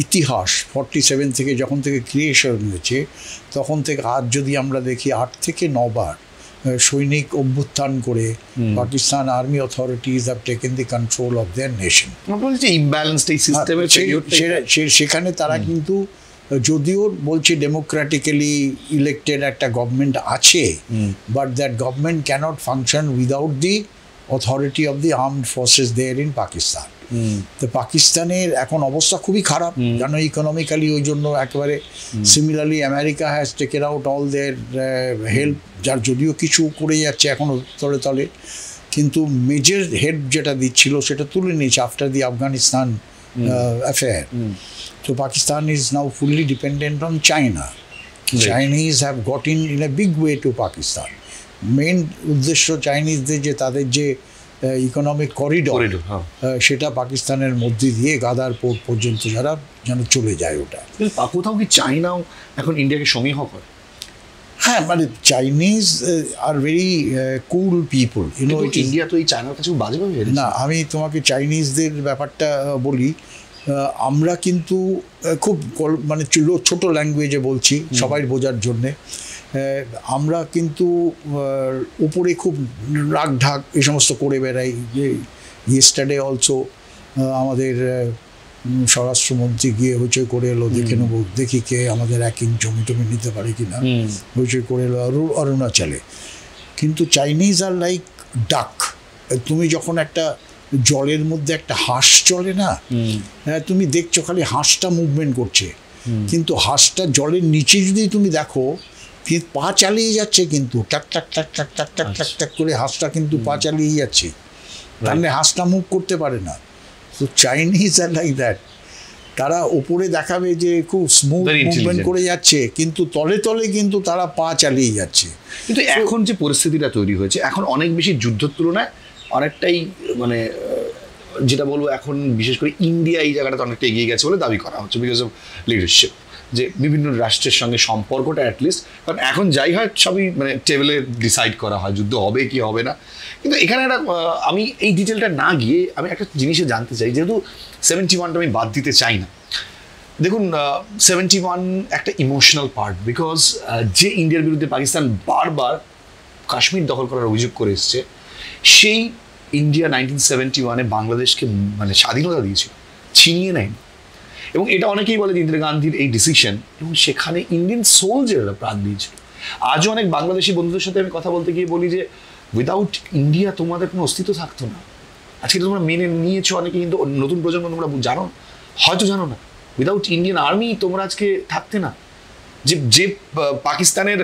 ইতিহাস 47 থেকে যখন থেকে ক্রিয়েশন হয়েছে তখন থেকে আজ যদি আমরা দেখি 8 থেকে 9 বার সৈনিক অভ্যুত্থান করে Pakistan army authorities have taken the control of their nation. সেখানে তারা কিন্তু যদিও বলছে ডেমোক্রেটিক্যালি ইলেক্টেড একটা গভর্নমেন্ট আছে, but that government cannot function without the authority of the armed forces there in Pakistan. তো পাকিস্তানের এখন অবস্থা খুবই খারাপ, জানো, ইকোনমিক্যালি, ওই জন্য একেবারে similarly America has taken out all their help, যার যদিও কিছু করে যাচ্ছে এখনও তলে তলে, কিন্তু মেজর হেল্প যেটা দিচ্ছিল সেটা তুলে নিয়েছে আফটার দি আফগানিস্তান অ্যাফেয়ার। তো Pakistan is now fully dependent on China. Chinese have got in a big way to Pakistan. Main উদ্দেশ্য চাইনিজদের যে তাদের যে ইকোনমিক করিডর, সেটা পাকিস্তানের মধ্যে দিয়ে গাদার পোর্ট পর্যন্ত যারা যেন চলে যায় ওটা। কোথাও কি চাইনাও এখন ইন্ডিয়াকে সমীহ করে? হ্যাঁ, মানে Chinese are very cool people, you know. India তো এই চায়নার কাছে বাজেভাবে না, আমি তোমাকে চাইনিজদের ব্যাপারটা বলি। আমরা কিন্তু খুব মানে ছোট ল্যাঙ্গুয়েজে বলছি সবাই বোঝার জন্যে, আমরা কিন্তু উপরে খুব রাগ ঢাক এই সমস্ত করে বেড়াই। ইয়েস্টারডে অলসো আমাদের স্বরাষ্ট্রমন্ত্রী গিয়ে হইচই করে এলো, দেখে নেবো দেখি কে আমাদের 1 ইঞ্চ জমি টমি নিতে পারে কিনা, হইচই করে এলো অরুণাচলে। কিন্তু চাইনিজ আর লাইক ডাক। তুমি যখন একটা জলের মধ্যে একটা হাঁস চলে না, তুমি দেখছো খালি হাঁসটা মুভমেন্ট করছে, কিন্তু হাঁসটা জলের নিচে যদি তুমি দেখো পা চালিয়ে যাচ্ছে, কিন্তু টাক টাক টাক টাক টাক টাক টাক টাক করে হাঁসটা কিন্তু পা চালিয়ে যাচ্ছে, তাহলে হাঁসটা মুভ করতে পারে না। তো চাইনিজ আর লাইক দ্যাট, তারা ওপরে দেখাবে যে খুব স্মুথ মুভমেন্ট করে যাচ্ছে, কিন্তু তলে তলে কিন্তু তারা পা চালিয়ে যাচ্ছে। কিন্তু এখন যে পরিস্থিতিটা তৈরি হয়েছে, এখন অনেক বেশি যুদ্ধের তুলনায় অনেকটাই মানে যেটা বলবো, এখন বিশেষ করে ইন্ডিয়া এই জায়গাটাতে অনেকটা এগিয়ে গেছে বলে দাবি করা হচ্ছে, বিকজ অফ লিডারশিপ, যে বিভিন্ন রাষ্ট্রের সঙ্গে সম্পর্কটা অ্যাটলিস্ট, কারণ এখন যাই হয় সবই মানে টেবিলে ডিসাইড করা হয় যুদ্ধ হবে কি হবে না। কিন্তু এখানে একটা আমি এই ডিটেলটা না গিয়ে আমি একটা জিনিসে জানতে চাই, যেহেতু 71টা আমি বাদ দিতে চাই না। দেখুন, 71 একটা ইমোশনাল পার্ট, বিকজ যে ইন্ডিয়ার বিরুদ্ধে পাকিস্তান বারবার কাশ্মীর দখল করার অভিযোগ করে এসছে, সেই ইন্ডিয়া 1971-এ বাংলাদেশকে মানে স্বাধীনতা দিয়েছিল। ছিনিয়ে নেয়। এবং এটা অনেকেই বলে যে ইন্দিরা গান্ধীর এই ডিসিশন, এবং সেখানে ইন্ডিয়ান সোলজাররা প্রাণ দিয়েছিল। আজও অনেক বাংলাদেশি বন্ধুদের সাথে আমি কথা বলতে গিয়ে বলি যে উইদাউট ইন্ডিয়া তোমাদের কোনো অস্তিত্ব থাকতো না। আজকে তোমরা মেনে নিয়েছো অনেকে, কিন্তু নতুন প্রজন্ম তোমরা জানো, হয়তো জানো না, উইদাউট ইন্ডিয়ান আর্মি তোমরা আজকে থাকতে না। যে পাকিস্তানের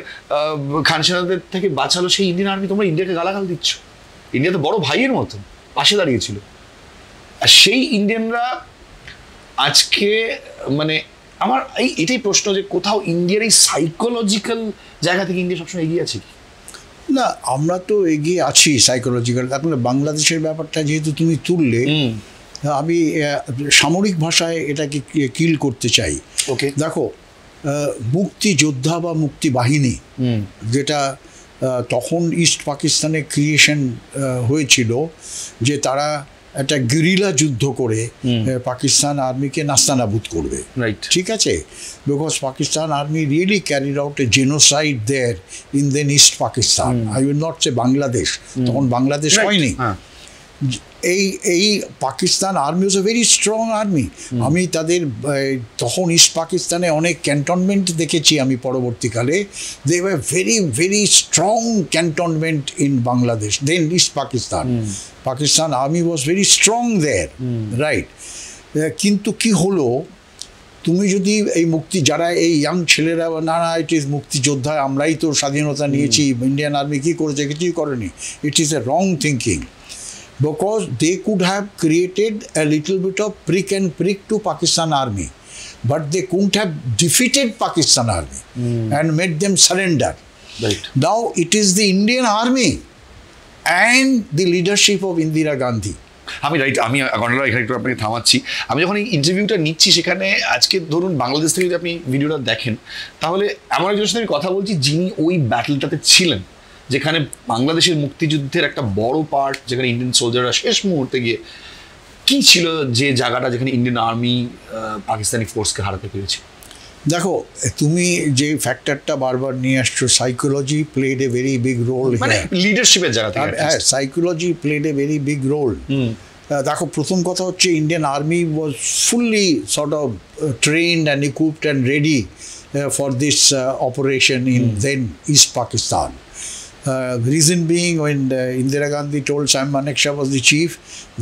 খান সেনাদের থেকে বাঁচালো সেই ইন্ডিয়ান আর্মি, তোমরা ইন্ডিয়াকে গালাগাল দিচ্ছ। ইন্ডিয়া তো বড় ভাইয়ের মতো পাশে দাঁড়িয়েছিল। আর সেই ইন্ডিয়ানরা আজকে মানে আমার এটাই প্রশ্ন যে কোথাও ইন্ডিয়ার এই সাইকোলজিক্যাল জায়গা থেকে ইন্ডিয়া সবসময় এগিয়ে আছে কি? না, আমরা তো এগিয়ে আছি সাইকোলজিক্যাল। তারপরে বাংলাদেশের ব্যাপারটা যেহেতু তুমি তুললে, আমি সামরিক ভাষায় এটাকে কিল করতে চাই। ওকে, দেখো, মুক্তিযোদ্ধা বা মুক্তি বাহিনী যেটা তখন ইস্ট পাকিস্তানে ক্রিয়েশন হয়েছিল, যে তারা একটা গেরিলা যুদ্ধ করে পাকিস্তান আর্মিকে নাস্তানাবুদ করবে, ঠিক আছে? Because Pakistan army really carried out a genocide there in then east Pakistan. I will not say Bangladesh, তখন বাংলাদেশ হয়নি। এই Pakistan army was a very strong army. আমি তাদের তখন ইস্ট পাকিস্তানে অনেক ক্যান্টনমেন্ট দেখেছি আমি পরবর্তীকালে। They were very very strong cantonment in Bangladesh, then east Pakistan. Pakistan army was very strong there, right? কিন্তু কি হলো, তুমি যদি এই যারা এই ইয়াং ছেলেরা, না না ইট ইজ মুক্তিযোদ্ধা, আমরাই তো স্বাধীনতা নিয়েছি, ইন্ডিয়ান আর্মি কী করেছে? কিছুই করেনি। ইট is A wrong thinking, because they could have created a little bit of prick and prick to Pakistan army, but they couldn't have defeated Pakistan army and made them surrender. Right. Now it is the Indian army and the leadership of Indira Gandhi. আমি গণরা এখানে একটু আপনাকে থামাচ্ছি। আমি যখন এই ইন্টারভিউটা নিচ্ছি, সেখানে আজকে ধরুন বাংলাদেশ থেকে যদি আপনি ভিডিওটা দেখেন, তাহলে এমন একজনের সাথে আমি কথা বলছি যিনি ওই ব্যাটলটাতে ছিলেন, যেখানে বাংলাদেশের মুক্তিযুদ্ধের একটা বড় পার্ট, যেখানে ইন্ডিয়ান সোলজাররা শেষ মুহূর্তে গিয়ে কি ছিল যে জায়গাটা যেখানে ইন্ডিয়ান আর্মি পাকিস্তানি ফোর্সকে হারাতে পেরেছে। দেখো, তুমি যে ফ্যাক্টরটা বারবার নিয়ে আসছো, psychology played a very big role, মানে লিডারশিপের জায়গা থেকে। হ্যাঁ, psychology played a very big role. দেখো, প্রথম কথা হচ্ছে Indian army was fully sort of trained and equipped and ready for this operation in then east Pakistan. Reason being, when Indira Gandhi told Sam Manekshaw was the chief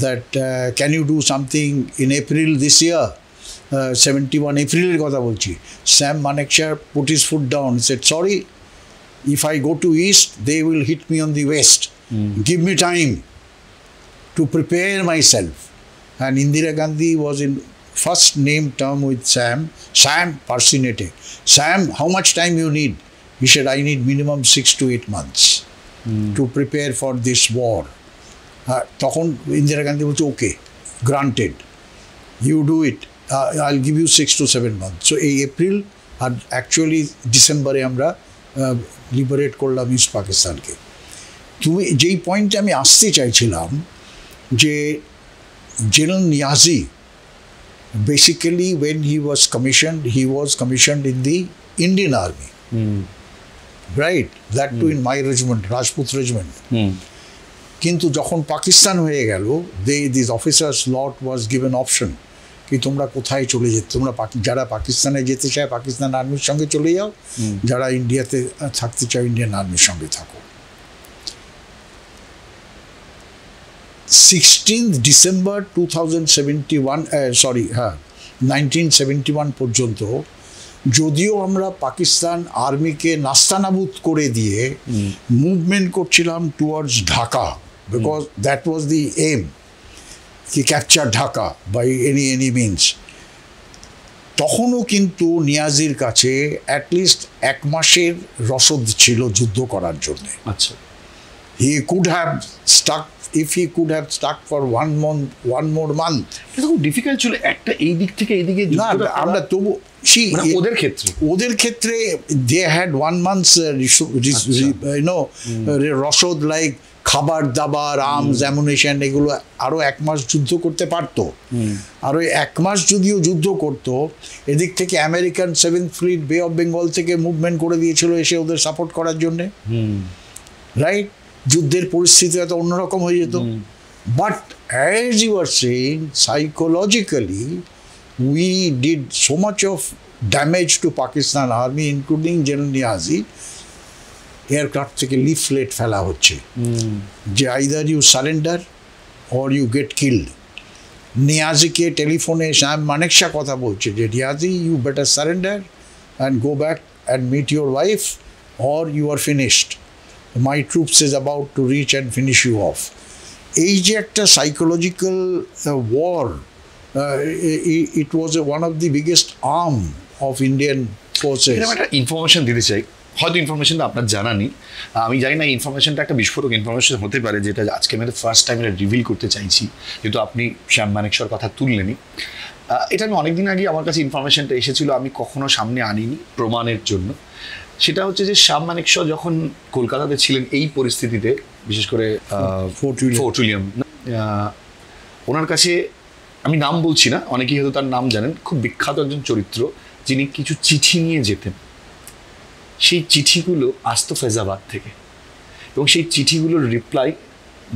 that can you do something in April this year, 71 April কথা বলছি, Sam Manekshaw put his foot down. He said, sorry, if I go to east they will hit me on the west. Give me time to prepare myself. And Indira Gandhi was in first name term with Sam personated. Sam, how much time you need? He said, I need minimum 6 to 8 months to prepare for this war. তখন ইন্দিরা গান্ধী বলছে, okay, granted, you do it, I will give you 6 to 7 months. So এই April আর actually ডিসেম্বরে আমরা liberate করলাম east পাকিস্তানকে। তুমি যেই পয়েন্টে আমি আসতে চাইছিলাম, যে general Niazi basically when he was commissioned in the Indian Army. Right, that too in my regiment, Rajput regiment. কিন্তু যখন পাকিস্তান হয়ে গেল, this officers lot was given option কি তোমরা কোথায় চলে যেতে, তোমরা যারা পাকিস্তানে যেতে চায় পাকিস্তান আর্মির সঙ্গে চলে যাও, যারা ইন্ডিয়াতে থাকতে চায় ইন্ডিয়ান আর্মির সঙ্গে থাকো। 16th December 1971 পর্যন্ত যদিও আমরা পাকিস্তান আর্মিকে নাস্তানাবুদ করে দিয়ে মুভমেন্ট করছিলাম towards Dhaka, because that was the aim, কি capture Dhaka by any means, তখনও কিন্তু নিয়াজির কাছে অ্যাটলিস্ট 1 মাসের রসদ ছিল যুদ্ধ করার জন্য। আচ্ছা, he could have stuck, if he could have stuck for one more month. এটা খুব ডিফিকাল্ট ছিল একটা এই দিক থেকে এই দিকে। না, আমরা তবু ওদের ক্ষেত্রে they had 1 month's রসদ, লাইক খাবার দাবার, আর্মস, অ্যামুনিশন, এগুলো আরও 1 মাস যুদ্ধ করতে পারতো। আর ওই 1 মাস যদিও যুদ্ধ করতো, এদিক থেকে আমেরিকান 7th ফ্লিট বে অফ বেঙ্গল থেকে মুভমেন্ট করে দিয়েছিল এসে ওদের সাপোর্ট করার জন্যে, রাইট? যুদ্ধের পরিস্থিতি এত অন্যরকম হয়ে যেত। But as you were saying, psychologically, we did so much of damage to Pakistan Army, including General Niazi. Aircraft থেকে লিফলেট ফেলা হচ্ছে যে either you surrender or you get killed. নিয়াজিকে টেলিফোনে শ্যাম মানেকশা কথা বলছে যে Niazi, you better surrender and go back and meet your wife or you are finished. My troops is about to reach and finish you off. এই যে একটা psychological war, it was one of the biggest arm of Indian forces. একটা information দিতে চাই, হয়তো ইনফরমেশনটা আপনার জানা নেই, আমি জানি না ইনফরমেশনটা একটা বিস্ফোরক ইনফরমেশন হতে পারে, যেটা আজকে আমি ফার্স্ট টাইম এটা রিভিল করতে চাইছি, যেহেতু আপনি শ্যাম মানেকশর কথা তুললেনি। এটা আমি অনেকদিন আগে আমার কাছে ইনফরমেশনটা এসেছিল, আমি কখনো সামনে আনিনি প্রমাণের জন্য। সেটা হচ্ছে যে শ্যাম মানেকশ যখন কলকাতাতে ছিলেন এই পরিস্থিতিতে, বিশেষ করে ফোর্ট উইলিয়াম, ওনার কাছে, আমি নাম বলছি না, অনেকেই হয়তো তার নাম জানেন, খুব বিখ্যাত একজন চরিত্র, যিনি কিছু চিঠি নিয়ে যেতেন। সেই চিঠিগুলো আসতো ফৈজাবাদ থেকে, এবং সেই চিঠিগুলোর রিপ্লাই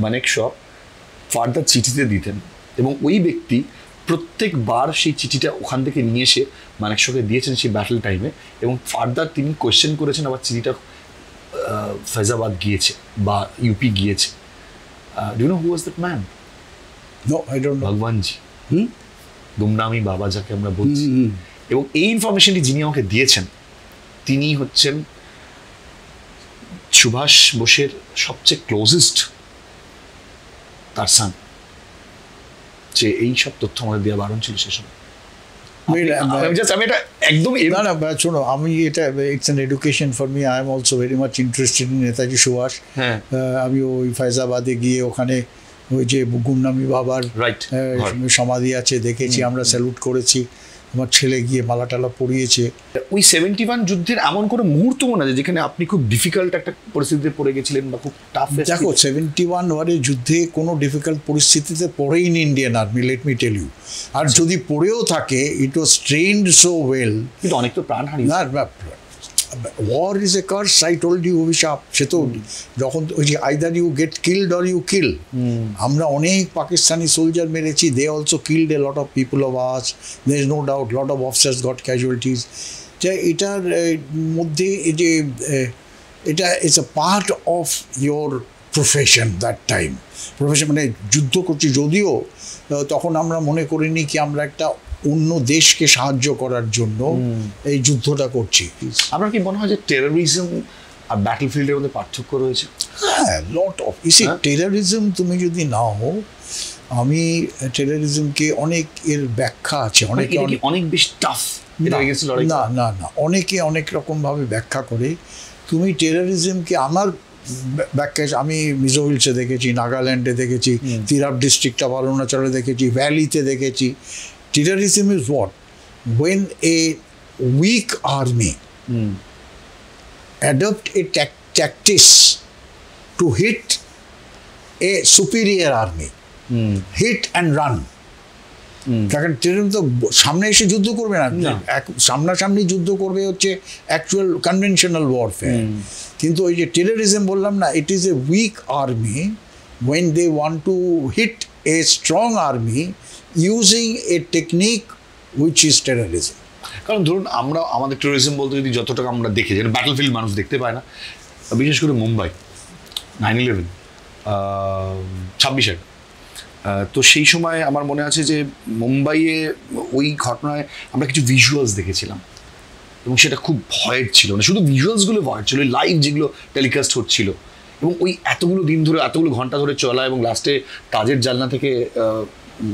মানেকশ ফার্দার চিঠিতে দিতেন, এবং ওই ব্যক্তি প্রত্যেকবার সেই চিঠিটা ওখান থেকে নিয়ে এসে মানেকশকে দিয়েছেন সেই ব্যাটল টাইমে, এবং ফার্দার তিনি কোয়েশ্চেন করেছেন, আবার চিঠিটা ফৈজাবাদ গিয়েছে বা ইউপি গিয়েছে। Do you know who was that man? No, I don't know. Bhagwanji, Gumnami Baba যাকে আমরা বলছি। এবং এই ইনফরমেশনটি যিনি আমাকে দিয়েছেন, তিনি হচ্ছেন সুভাষ বোসের সবচেয়ে ক্লোজেস্ট তার সান, যে এই সব তথ্য আমাদের দেওয়া বারণ ছিল সে সময়। শোনো, আমি এটা it's an education for me. I am also very much interested in Netaji Subhas. আমি ওই ফৈজাবাদে গিয়ে ওখানে ওই যে গুমনামি বাবার সমাধি আছে দেখেছি, আমরা স্যালুট করেছি, আমার ছেলে গিয়ে মালা টালা পরিয়েছে। ওই 71 যুদ্ধের এমন কোনো মুহূর্ত মনে আছে যেখানে আপনি খুব ডিফিকাল্ট একটা পরিস্থিতিতে পড়ে গেছিলেন বা খুব টাফ? দেখো, 71 ওয়ারের যুদ্ধে কোনো ডিফিকাল্ট পরিস্থিতিতে পড়েইনি Indian army, let me tell you. আর যদি পড়েও থাকে, it was trained so well. কিন্তু অনেক তো প্রাণ হারিয়েছে। War is a curse, I told you, অভিশাপ। সে তো যখন ওই যে either you get killed or you kill, আমরা অনেক পাকিস্তানি সোলজার মেরেছি, they also killed a lot of people of ours, there is no doubt, lot of officers got casualties. যে এটার মধ্যে এই যে এটা is a part of your profession that time. Profession মানে যুদ্ধ করছি, যদিও তখন আমরা মনে করিনি কি আমরা একটা অন্য দেশকে সাহায্য করার জন্য এই যুদ্ধটা করছি। আপনার কি মনে হয় যে টেররিজম আর ব্যাটলফিল্ডের মধ্যে পার্থক্য রয়েছে? হ্যাঁ, লট অফ। টেররিজম তুমি যদি নাও, আমি টেররিজমকে অনেক এর ব্যাখ্যা আছে, অনেক বেশি টাফ। না না না, অনেকে অনেক রকমভাবে ব্যাখ্যা করে। তুমি টেররিজমকে, আমার ব্যাখ্যা, আমি মিজোহিলসে দেখেছি, নাগাল্যান্ডে দেখেছি, তিরাপ ডিস্ট্রিক্ট আবার অরুণাচলে দেখেছি, ভ্যালিতে দেখেছি। Terrorism is what? When a weak army adopt a tactics to hit a superior army, hit and run. কারণ টেররিজম তো সামনে এসে যুদ্ধ করবে না, সামনাসামনি যুদ্ধ করবে হচ্ছে অ্যাকচুয়াল কনভেনশনাল ওয়ারফেয়ার। কিন্তু ওই যে টেররিজম বললাম না, it is a weak army when they want to hit a strong army using a technique which is terrorism. কারণ ধরুন আমরা আমাদের টেররিজম বলতে যদি যতটা আমরা দেখি, যেন ব্যাটলফিল্ড মানুষ দেখতে পায় না, বিশেষ করে মুম্বাই 9/11 26 তো সেই সময় আমার মনে আছে যে মুম্বাইয়ে ওই ঘটনায় আমরা কিছু ভিজুয়ালস দেখেছিলাম, এবং সেটা খুব ভয়ের ছিল না, শুধু ভিজুয়ালসগুলো ভয়ের ছিল, লাইভ যেগুলো টেলিকাস্ট হচ্ছিল, এবং ওই এতগুলো দিন ধরে, এতগুলো ঘন্টা ধরে চলা, এবং লাস্টে কাজের জানলা থেকে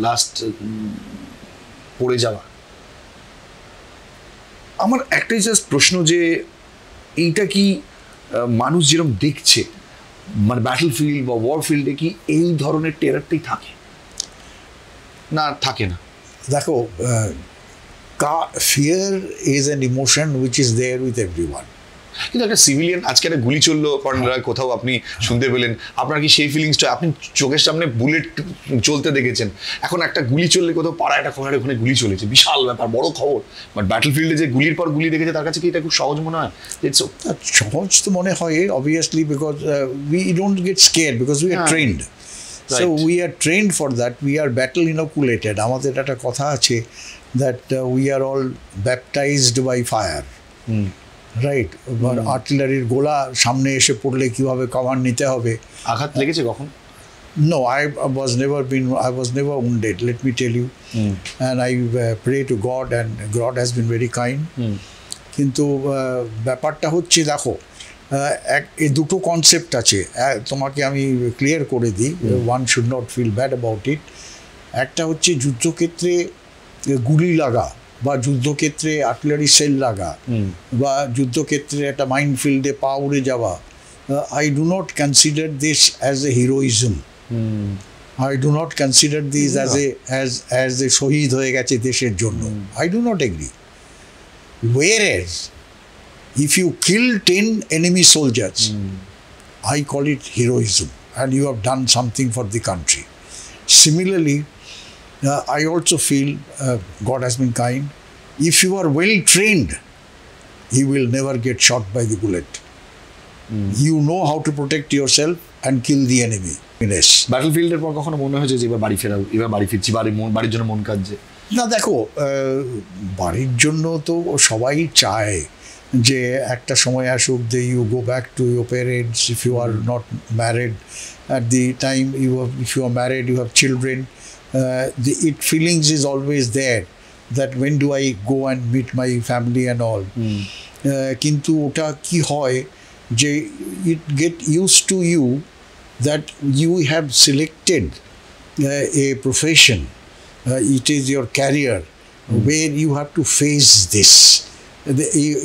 লাস্ট পড়ে যাওয়া। আমার একটাই জাস্ট প্রশ্ন যে এইটা কি মানুষ যেরকম দেখছে, মানে ব্যাটলফিল্ড বা ওয়ারফিল্ডে কি এই ধরনের টেরারটাই থাকে না থাকে না? দেখো, fear is an emotion which is there with everyone. কিন্তু একটা সিভিলিয়ান, আজকে একটা গুলি চললো কর্নেল, কোথাও আপনি শুনতে পেলেন, আপনার কি সেই ফিলিংসটা, আপনি চোখের সামনে বুলেট চলতে দেখেছেন, এখন একটা গুলি চললে কোথাও পাড়া একটা খোঁড়ার ওখানে গুলি চলেছে, বিশাল ব্যাপার, বড় খবর। বাট ব্যাটলফিল্ডে যে গুলির পর গুলি দেখেছে, তার কাছে কি এটা খুব সহজ মনে হয়? সহজ তো মনে হয় obviously, because we don't get scared because we are trend. So we are trained for that. We are battle inoculated. আমাদের একটা কথা আছে that we are all baptized by fire. Right, আর্টিলারির গোলা সামনে এসে পড়লে কিভাবে কমান্ড নিতে হবে। আঘাত লেগেছে কখন? No, I was never wounded, let me tell you. And I pray to God, and God has been very kind. কিন্তু ব্যাপারটা হচ্ছে, দেখো, এই দুটো কনসেপ্ট আছে, তোমাকে আমি ক্লিয়ার করে দিই, one should not feel bad about it. একটা হচ্ছে যুদ্ধক্ষেত্রে গুলি লাগা, বা যুদ্ধক্ষেত্রে আর্টিলারি সেল লাগা, বা যুদ্ধক্ষেত্রে একটা মাইনফিল্ডে পা উড়ে যাওয়া। I do not consider this as a heroism. I do not consider this as a শহীদ হয়ে গেছে দেশের জন্য। I do not agree. Whereas if you kill 10 enemy soldiers, I call it heroism, and you have done something for the country. Similarly, I also feel God has been kind. If you are well trained, you will never get shot by the bullet. You know how to protect yourself and kill the enemy. ব্যাটলফিল্ডের পর কখনো মনে হয়েছে যে এবার বাড়ি ফিরছি, বাড়ির জন্য মন কাঁদছে? না, দেখো, বাড়ির জন্য তো সবাই চায় যে একটা সময় আসুক, যে you go back to your parents, if you are not married at the time, if you are married, you have children, the feelings is always there that when do I go and meet my family and all. কিন্তু ওটা কি হয় যে it get used to you that you have selected a profession, it is your career, where you have to face this.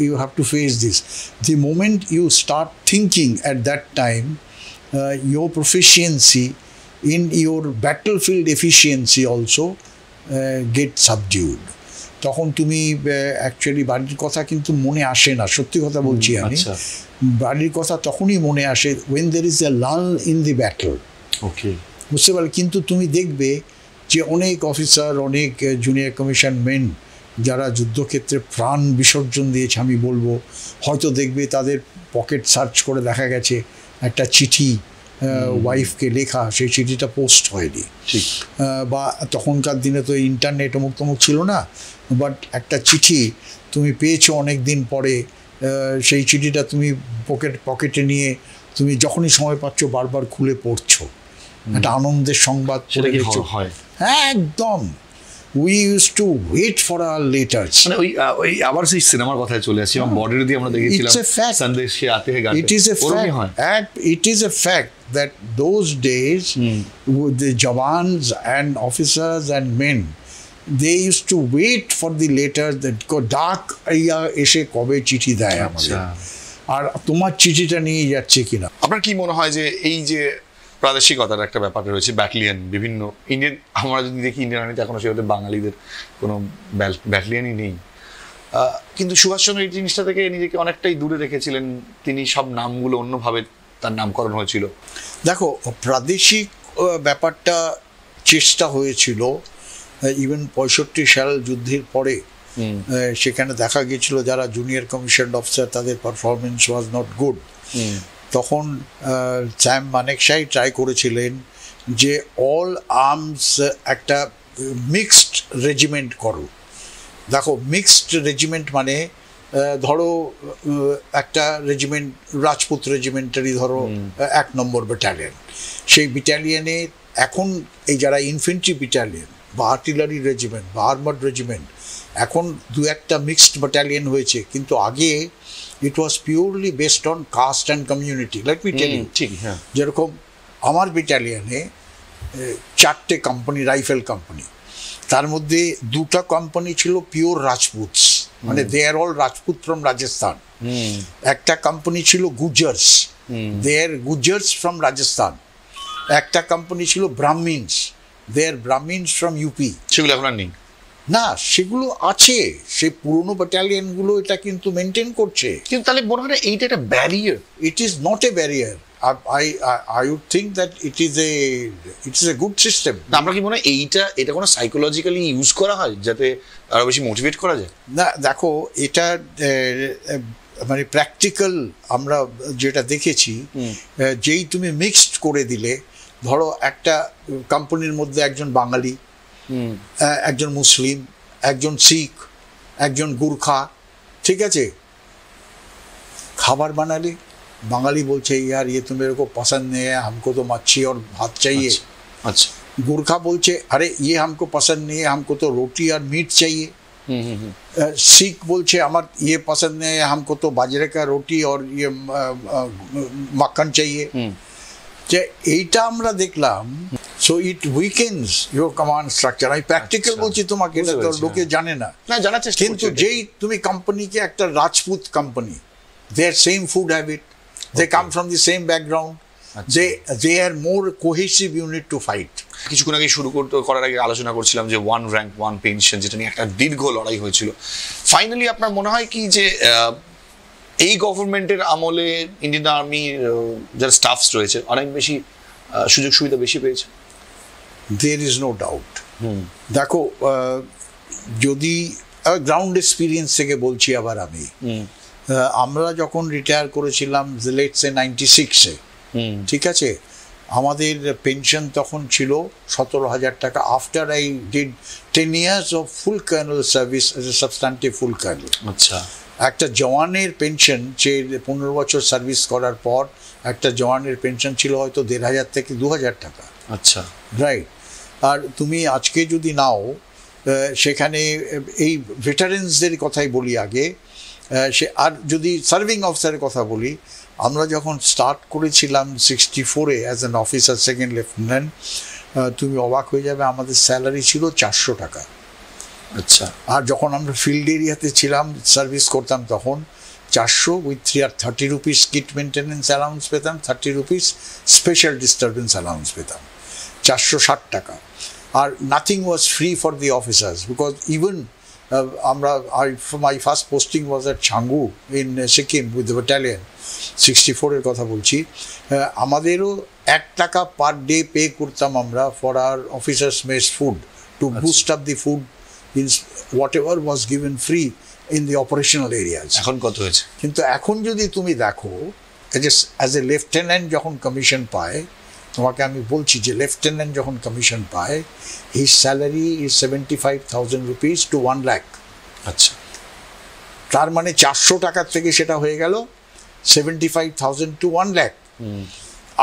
You have to face this. The moment you start thinking at that time, your proficiency in your battlefield efficiency also get subdued. তখন তুমি actually বাড়ির কথা কিন্তু মনে আসে না, সত্যি কথা বলছি আমি। বাড়ির কথা তখনই মনে আসে when there is a lull in the battle. ওকে, বুঝতে পারলে? কিন্তু তুমি দেখবে যে অনেক অফিসার, অনেক জুনিয়র কমিশন মেন যারা যুদ্ধক্ষেত্রে প্রাণ বিসর্জন দিয়েছে, আমি বলবো, হয়তো দেখবে তাদের পকেট সার্চ করে দেখা গেছে একটা চিঠি ওয়াইফকে লেখা, সেই চিঠিটা পোস্ট হয়নি, বা তখনকার দিনে তো ইন্টারনেট অমুক তমুক ছিল না, বাট একটা চিঠি তুমি পেয়েছো অনেক দিন পরে, সেই চিঠিটা তুমি পকেটে নিয়ে তুমি যখনই সময় পাচ্ছ বারবার খুলে পড়ছো, একটা আনন্দের সংবাদ পড়ে গেছো। একদম, we used to wait for our letters. মানে ওই আবার সেই সিনেমার কথায় চলে আসি, এবং বর্ডার দিয়ে আমরা দেখেছিলাম সন্দেশে আতে হে গাতে। It is a fact that those days the jawans and officers and men, they used to wait for the letter that ডাক এসে কবে চিঠি দেয় আমাদের, আর তোমার চিঠিটা নিয়ে যাচ্ছে কিনা। আপনার কি মনে হয় যে এই যে প্রাদেশিকতার একটা ব্যাপার রয়েছে, ব্যাটালিয়ন, বিভিন্ন ইন্ডিয়ান, আমরা যদি দেখি ইন্ডিয়ান আর্মিতে এখনো সেভাবে বাঙালিদের কোনো ব্যাটালিয়নই নেই, কিন্তু সুভাষচন্দ্র এই জিনিসটা থেকে নিজেকে অনেকটাই দূরে রেখেছিলেন, তিনি সব নামগুলো অন্যভাবে তার নামকরণ হয়েছিল। দেখো, প্রাদেশিক ব্যাপারটা চেষ্টা হয়েছিল ইভেন 65 সাল যুদ্ধের পরে, সেখানে দেখা গিয়েছিল যারা জুনিয়র কমিশন অফিসার তাদের পারফরমেন্স ওয়াজ নট গুড। তখন স্যাম মানেকশাই ট্রাই করেছিলেন যে অল আর্মস একটা মিক্সড রেজিমেন্ট করো। দেখো, মিক্সড রেজিমেন্ট মানে ধরো একটা রেজিমেন্ট রাজপুত রেজিমেন্টারি, ধরো 1 নম্বর ব্যাটালিয়ন, সেই ব্যাটালিয়নে এখন এই যারা ইনফেন্ট্রি ব্যাটালিয়ন বা আর্টিলারি রেজিমেন্ট বা আর্মার্ড রেজিমেন্ট, এখন 2-1টা মিক্সড ব্যাটালিয়ন হয়েছে, কিন্তু আগে it was purely based on caste and community. Let me tell you, যেরকম আমার ব্যাটালিয়নে 4টে কোম্পানি, রাইফেল কোম্পানি, তার মধ্যে 2টা কোম্পানি ছিল পিওর রাজপুতস, মানে দে আর অল রাজপুত ফ্রম রাজস্থান। একটা কোম্পানি ছিল গুজর্স, দে আর গুজর্স ফ্রম রাজস্থান। একটা কোম্পানি ছিল ব্রাহ্মিনস, দে আর ব্রাহ্মিনস ফ্রম ইউপি। সেগুলো এখন আর নেই না, সেগুলো আছে, সেই পুরনো ব্যাটালিয়নগুলো এটা কিন্তু মেনটেন করছে। কিন্তু তাহলে মনে হয় এইটা একটা barrier? It is not a barrier. I would think that it is a good system. আমরা কি মনে হয় এটা কোনো সাইকোলজিক্যালি ইউজ করা হয় যাতে আরো বেশি মোটিভেট করা যায়? না, দেখো, এটা মানে প্র্যাকটিক্যাল আমরা যেটা দেখেছি, যেই তুমি মিক্সড করে দিলে ধরো একটা কোম্পানির মধ্যে একজন বাঙালি, একজন মুসলিম, একজন শিখ, একজন গুর্খা, ঠিক আছে, খাবার বানালে বাঙালি বলছে ইয়ার ये तो मेरे को पसंद नहीं है, हमको तो मच्छी और भात चाहिए। अच्छा। गुरखा बोलছে अरे ये हमको पसंद नहीं है, हमको तो रोटी और मीट चाहिए। सिख बोलছে আমার ये पसंद नहीं है, हमको तो बाजरे का रोटी और ये मक्खन चाहिए। যে এইটা আমরা দেখলাম, so it weekends your command structure. আমি প্র্যাকটিক্যাল বলছি তোমাকে, এটা তো লোকে জানে না, জানার চেষ্টা। কিন্তু যেই তুমি কোম্পানিকে, একটা Rajput company, their same food habit, they come from the same background, they are more cohesive unit to fight. কিছুক্ষণ আগে শুরু করার আগে আলোচনা করছিলাম যে ওয়ান র্যাঙ্ক ওয়ান পেনশন, যেটা নিয়ে একটা দীর্ঘ লড়াই হয়েছিল। ফাইনালি আপনার মনে হয় কি যে এই গভর্নমেন্টের আমলে ইন্ডিয়ান আর্মির যারা স্টাফস রয়েছে অনেক বেশি সুযোগ সুবিধা বেশি পেয়েছে? There is no doubt. দেখো, যদি গ্রাউন্ড এক্সপিরিয়েন্স থেকে বলছি আবার আমি, আমরা যখন রিটায়ার করেছিলাম লেটস সে 96-এ, ঠিক আছে, আমাদের পেনশন তখন ছিল 17,000 টাকা। After I did 10 years of full colonel service as a substantive full colonel। আচ্ছা। একটা জওয়ানের পেনশন, যে 15 বছর সার্ভিস করার পর একটা জওয়ানের পেনশন ছিল হয়তো 1,500 থেকে 2,000 টাকা। আচ্ছা, রাইট। আর তুমি আজকে যদি নাও, সেখানে এই ভেটারেন্সদের কথাই বলি আগে, সে আর যদি সার্ভিং অফিসারের কথা বলি, আমরা যখন স্টার্ট করেছিলাম 64-এ as an officer second lieutenant, তুমি অবাক হয়ে যাবে, আমাদের স্যালারি ছিল 400 টাকা। আচ্ছা। আর যখন আমরা ফিল্ড এরিয়াতে ছিলাম, সার্ভিস করতাম, তখন 400 with 30 rupees kit maintenance allowance পেতাম, 30 রুপিস স্পেশাল ডিস্টারবেন্স অ্যালাউন্স পেতাম, 460 টাকা। আর nothing was free for the officers, because even আমরা, my first posting was at Changu in Sikkim with the battalion, 64-এর কথা বলছি। আমাদেরও 1 টাকা পার ডে পে করতাম আমরা for our officers mess food, to boost up the food in whatever was given free in the operational areas. এখন কত হয়েছে? কিন্তু এখন যদি তুমি দেখো, অ্যাজ এ লেফটেন্যান্ট যখন কমিশন পায়, তোমাকে আমি বলছি যে লেফটেন্যান্ট যখন কমিশন পায়, his salary is 75,000 rupees to 1 lakh। আচ্ছা। তার মানে 400 টাকার থেকে সেটা হয়ে গেল 75,000 to 1 lakh।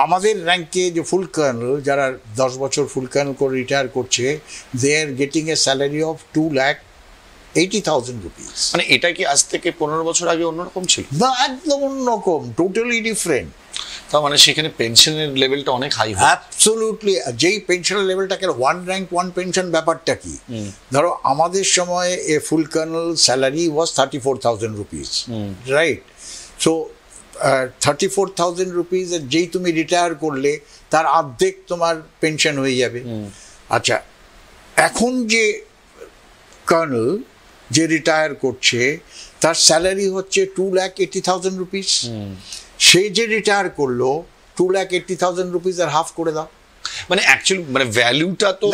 আমাদের র্যাঙ্কে যে ফুল কর্নেল, যারা 10 বছর ফুল কর্নেল করে রিটায়ার করছে, they are getting a salary of 2,80,000 rupees। মানে এটা কি আজ থেকে 15 বছর আগে অন্যরকম ছিল? না, একদম অন্যরকম, টোটালি ডিফারেন্ট। তার মানে সেখানে পেনশনের লেভেলটা অনেক হাই। অ্যাবসলিউটলি। যেই পেনশনের লেভেলটাকে ওয়ান র্যাঙ্ক ওয়ান পেনশন, ব্যাপারটা কি, ধরো আমাদের সময় এ ফুল কর্নেল স্যালারি ওয়াজ 34,000 rupees, রাইট? সো 34,000 rupees যেই তুমি রিটায়ার করলে তার অর্ধেক তোমার পেনশন হয়ে যাবে। আচ্ছা, এখন যে কর্নেল যে রিটায়ার করছে, তার স্যালারি হচ্ছে 2,80,000 rupees। সে যে রিটায়ার করলো, 2,80,000 rupees আর হাফ করে দাও। মানে অ্যাকচুয়ালি মানে ভ্যালুটা তো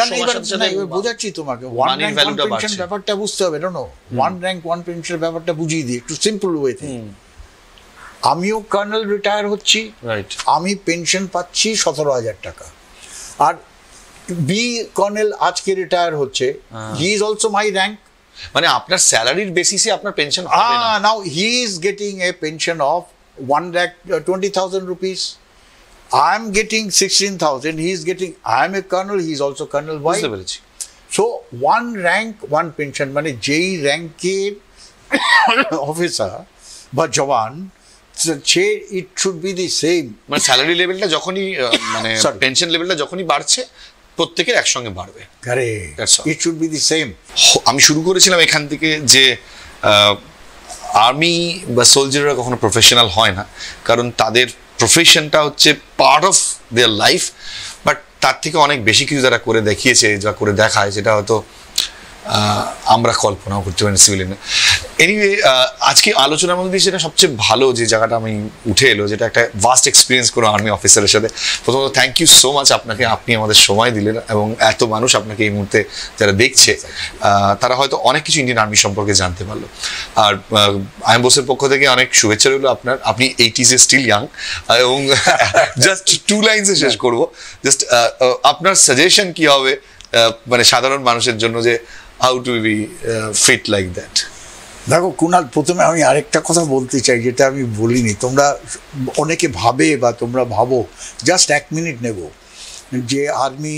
বোঝাচ্ছি তোমাকে, ওয়ান র্যাঙ্ক ওয়ান পেনশন ব্যাপারটা বুঝতে হবে। না, ওয়ান র্যাঙ্ক ওয়ান পেনশন ব্যাপারটা বুঝিয়ে দিই একটু সিম্পল ওয়েতে। আমিও কর্নেল রিটায়ার হচ্ছি, রাইট, আমি পেনশন পাচ্ছি 17,000 টাকা। আর বি কর্নেল আজকে রিটায়ার হচ্ছে, he is also my rank. মানে আপনার স্যালারির বেসিসে আপনার পেনশন হবে না। Now he is getting a pension of 1,20,000 rupees. I am getting 16,000. He is getting. I am a colonel. He is also colonel. Why? So one rank, one pension. মানে যেই র্যাঙ্কের অফিসার বা জওয়ান, সে it should be the same. মানে salary লেভেলটা যখনই, মানে pension লেভেলটা যখনই বাড়ছে, প্রত্যেকের একসঙ্গে বাড়বে। ইট শুড বি দি সেম। আমি শুরু করেছিলাম এখান থেকে যে আর্মি বা সোলজাররা কখনো প্রফেশনাল হয় না, কারণ তাদের প্রফেশনটা হচ্ছে part of their life, but তার থেকে অনেক বেশি কিছু যারা করে দেখিয়েছে, যা করে দেখায়, যেটা হয়তো আমরা কল্পনাও করতে পারি সিভিলিয়ান। এনিওয়ে আজকে আলোচনার মধ্যে দিয়ে সেটা সবচেয়ে ভালো যে জায়গাটা আমি উঠে এলো, যেটা একটা ভাস্ট এক্সপিরিয়েন্স কোনো আর্মি অফিসারের সাথে। প্রথমত থ্যাংক ইউ সো মাচ আপনাকে, আপনি আমাদের সময় দিলেন, এবং এত মানুষ আপনাকে এই মুহূর্তে যারা দেখছে তারা হয়তো অনেক কিছু ইন্ডিয়ান আর্মি সম্পর্কে জানতে পারলো। আর আইএম বোসের পক্ষ থেকে অনেক শুভেচ্ছা রইল আপনার, আপনি 80s স্টিল ইয়াং। এবং জাস্ট 2 লাইনসে শেষ করবো, জাস্ট আপনার সাজেশন কি হবে মানে সাধারণ মানুষের জন্য, যে how to be fit like that? দেখো কুনাল, প্রথমে আমি আরেকটা কথা বলতে চাই যেটা আমি বলিনি। তোমরা অনেকে ভাবে বা তোমরা ভাবো, জাস্ট 1 মিনিট নেব, যে আর্মি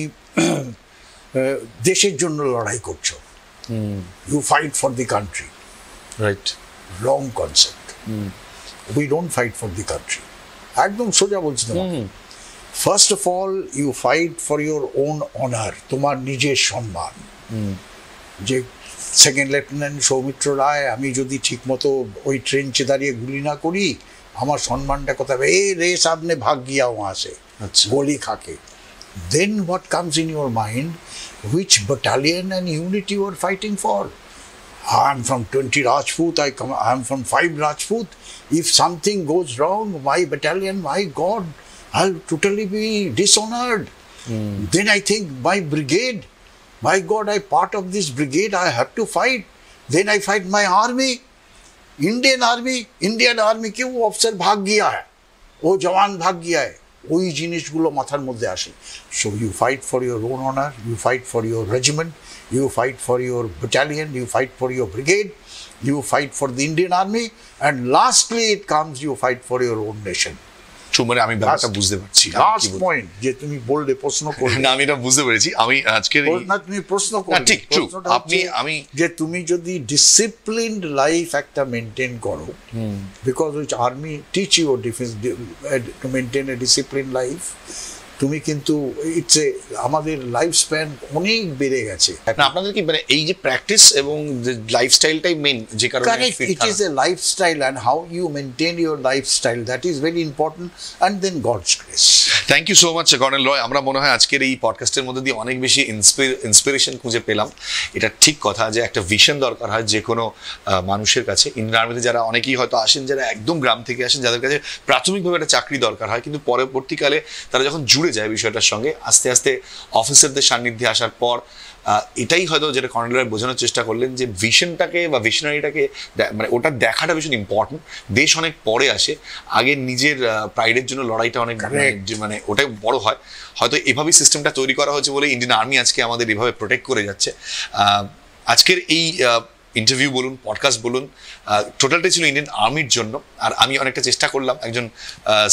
দেশের জন্য লড়াই করছো, you fight for the country. Right, wrong concept. We don't fight for the country, একদম সোজা বলছি তোমাকে। First of all you fight for your own honour, তোমার নিজের সম্মান। যে সেকেন্ড লেফটেন্যান্ট সৌমিত্র রায়, আমি যদি ঠিকমতো ওই ট্রেঞ্চে দাঁড়িয়ে গুলি না করি, আমার সম্মানটা কোথায়? এ রে সামনে ভাগ গিয়া ওয়া সে গোলি খাকে। Then what comes in your mind, which battalion and unit you are fighting for? I am from 20 Rajput, I am from 5 Rajput. If something goes wrong, my battalion, my God, I'll totally be dishonored. Then I think my brigade, my God, I part of this brigade, I have to fight. Then I fight my army, Indian army ki wo officer bhag gaya hai, wo jawan bhag gaya hai, ওই জিনিসগুলো মাথার মধ্যে আসে। So you fight for your own honour, you fight for your regiment, you fight for your battalion, you fight for your brigade, you fight for the Indian army, and lastly it comes you fight for your own nation. মানে আমি ব্যাপারটা বুঝতে পারছি। Last point যে তুমি বললে, প্রশ্ন করলে, না আমি এটা বুঝতে পেরেছি। আমি আজকে না, তুমি প্রশ্ন করলে, ঠিক আপনি আমি যে তুমি যদি ডিসিপ্লিনড লাইফ একটা মেনটেন করো, because which army teach you defence to maintain a discipline life, তুমি কিন্তু ইটস এ, আমাদের লাইফ স্প্যান অনেক বেড়ে গেছে। আপনাদের কি মানে এই যে প্র্যাকটিস এবং লাইফস্টাইলটাই মেইন, যে কারণে it is a lifestyle, and how you maintain your lifestyle, that is very important, and then God's grace. Thank you so much colonel Roy. আমরা মনে হয় আজকের এই পডকাস্টের মধ্যে দিয়ে অনেক বেশি ইন্সপিরেশন খুঁজে পেলাম। এটা ঠিক কথা যে একটা ভিশন দরকার হয় যে কোনো মানুষের কাছে। ইন্ডিয়ান আর্মিতে যারা অনেকেই হয়তো আসেন, যারা একদম গ্রাম থেকে আসেন, যাদের কাছে প্রাথমিকভাবে একটা চাকরি দরকার হয়, কিন্তু পরবর্তীকালে তারা যখন জুড়ে যায় বিষয়টার সঙ্গে, আস্তে আস্তে অফিসারদের সান্নিধ্যে আসার পর এটাই হয়তো যেটা কর্নেল রয় বোঝানোর চেষ্টা করলেন, যে ভিশনটাকে বা ভিশনারিটাকে মানে ওটা দেখাটা ভীষণ ইম্পর্টেন্ট। দেশ অনেক পরে আসে, আগে নিজের প্রাইডের জন্য লড়াইটা অনেক মানে ওটাই বড় হয়। হয়তো এভাবেই সিস্টেমটা তৈরি করা হয়েছে বলে ইন্ডিয়ান আর্মি আজকে আমাদের এভাবে প্রোটেক্ট করে যাচ্ছে। আজকের এই ইন্টারভিউ বলুন, পডকাস্ট বলুন, টোটালটাই ছিল ইন্ডিয়ান আর্মির জন্য। আর আমি অনেকটা চেষ্টা করলাম একজন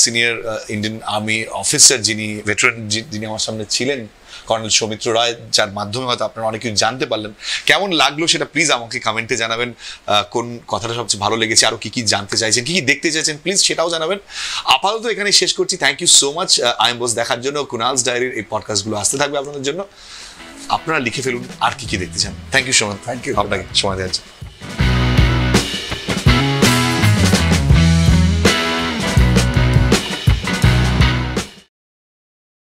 সিনিয়র ইন্ডিয়ান আর্মি অফিসার, যিনি ভেটারান, যিনি আমার সামনে ছিলেন, কর্নেল সৌমিত্র রায়, যার মাধ্যমে হয়তো আপনারা অনেক কিছু জানতে পারলেন। কেমন লাগলো সেটা প্লিজ আমাকে কমেন্টে জানাবেন। কোন কথাটা সবচেয়ে ভালো লেগেছে, আরও কী কী জানতে চাইছেন, কী কী দেখতে চাইছেন, প্লিজ সেটাও জানাবেন। আপাতত এখানে শেষ করছি। Thank you so much I am Bose দেখার জন্য। কুনালস ডায়েরির এই পডকাস্টগুলো আসতে থাকবে আপনাদের জন্য। আপনারা লিখে ফেলুন আর কী কী দেখতে চান। Thank you so much, thank you আপনাকে সময় দেওয়ার জন্য।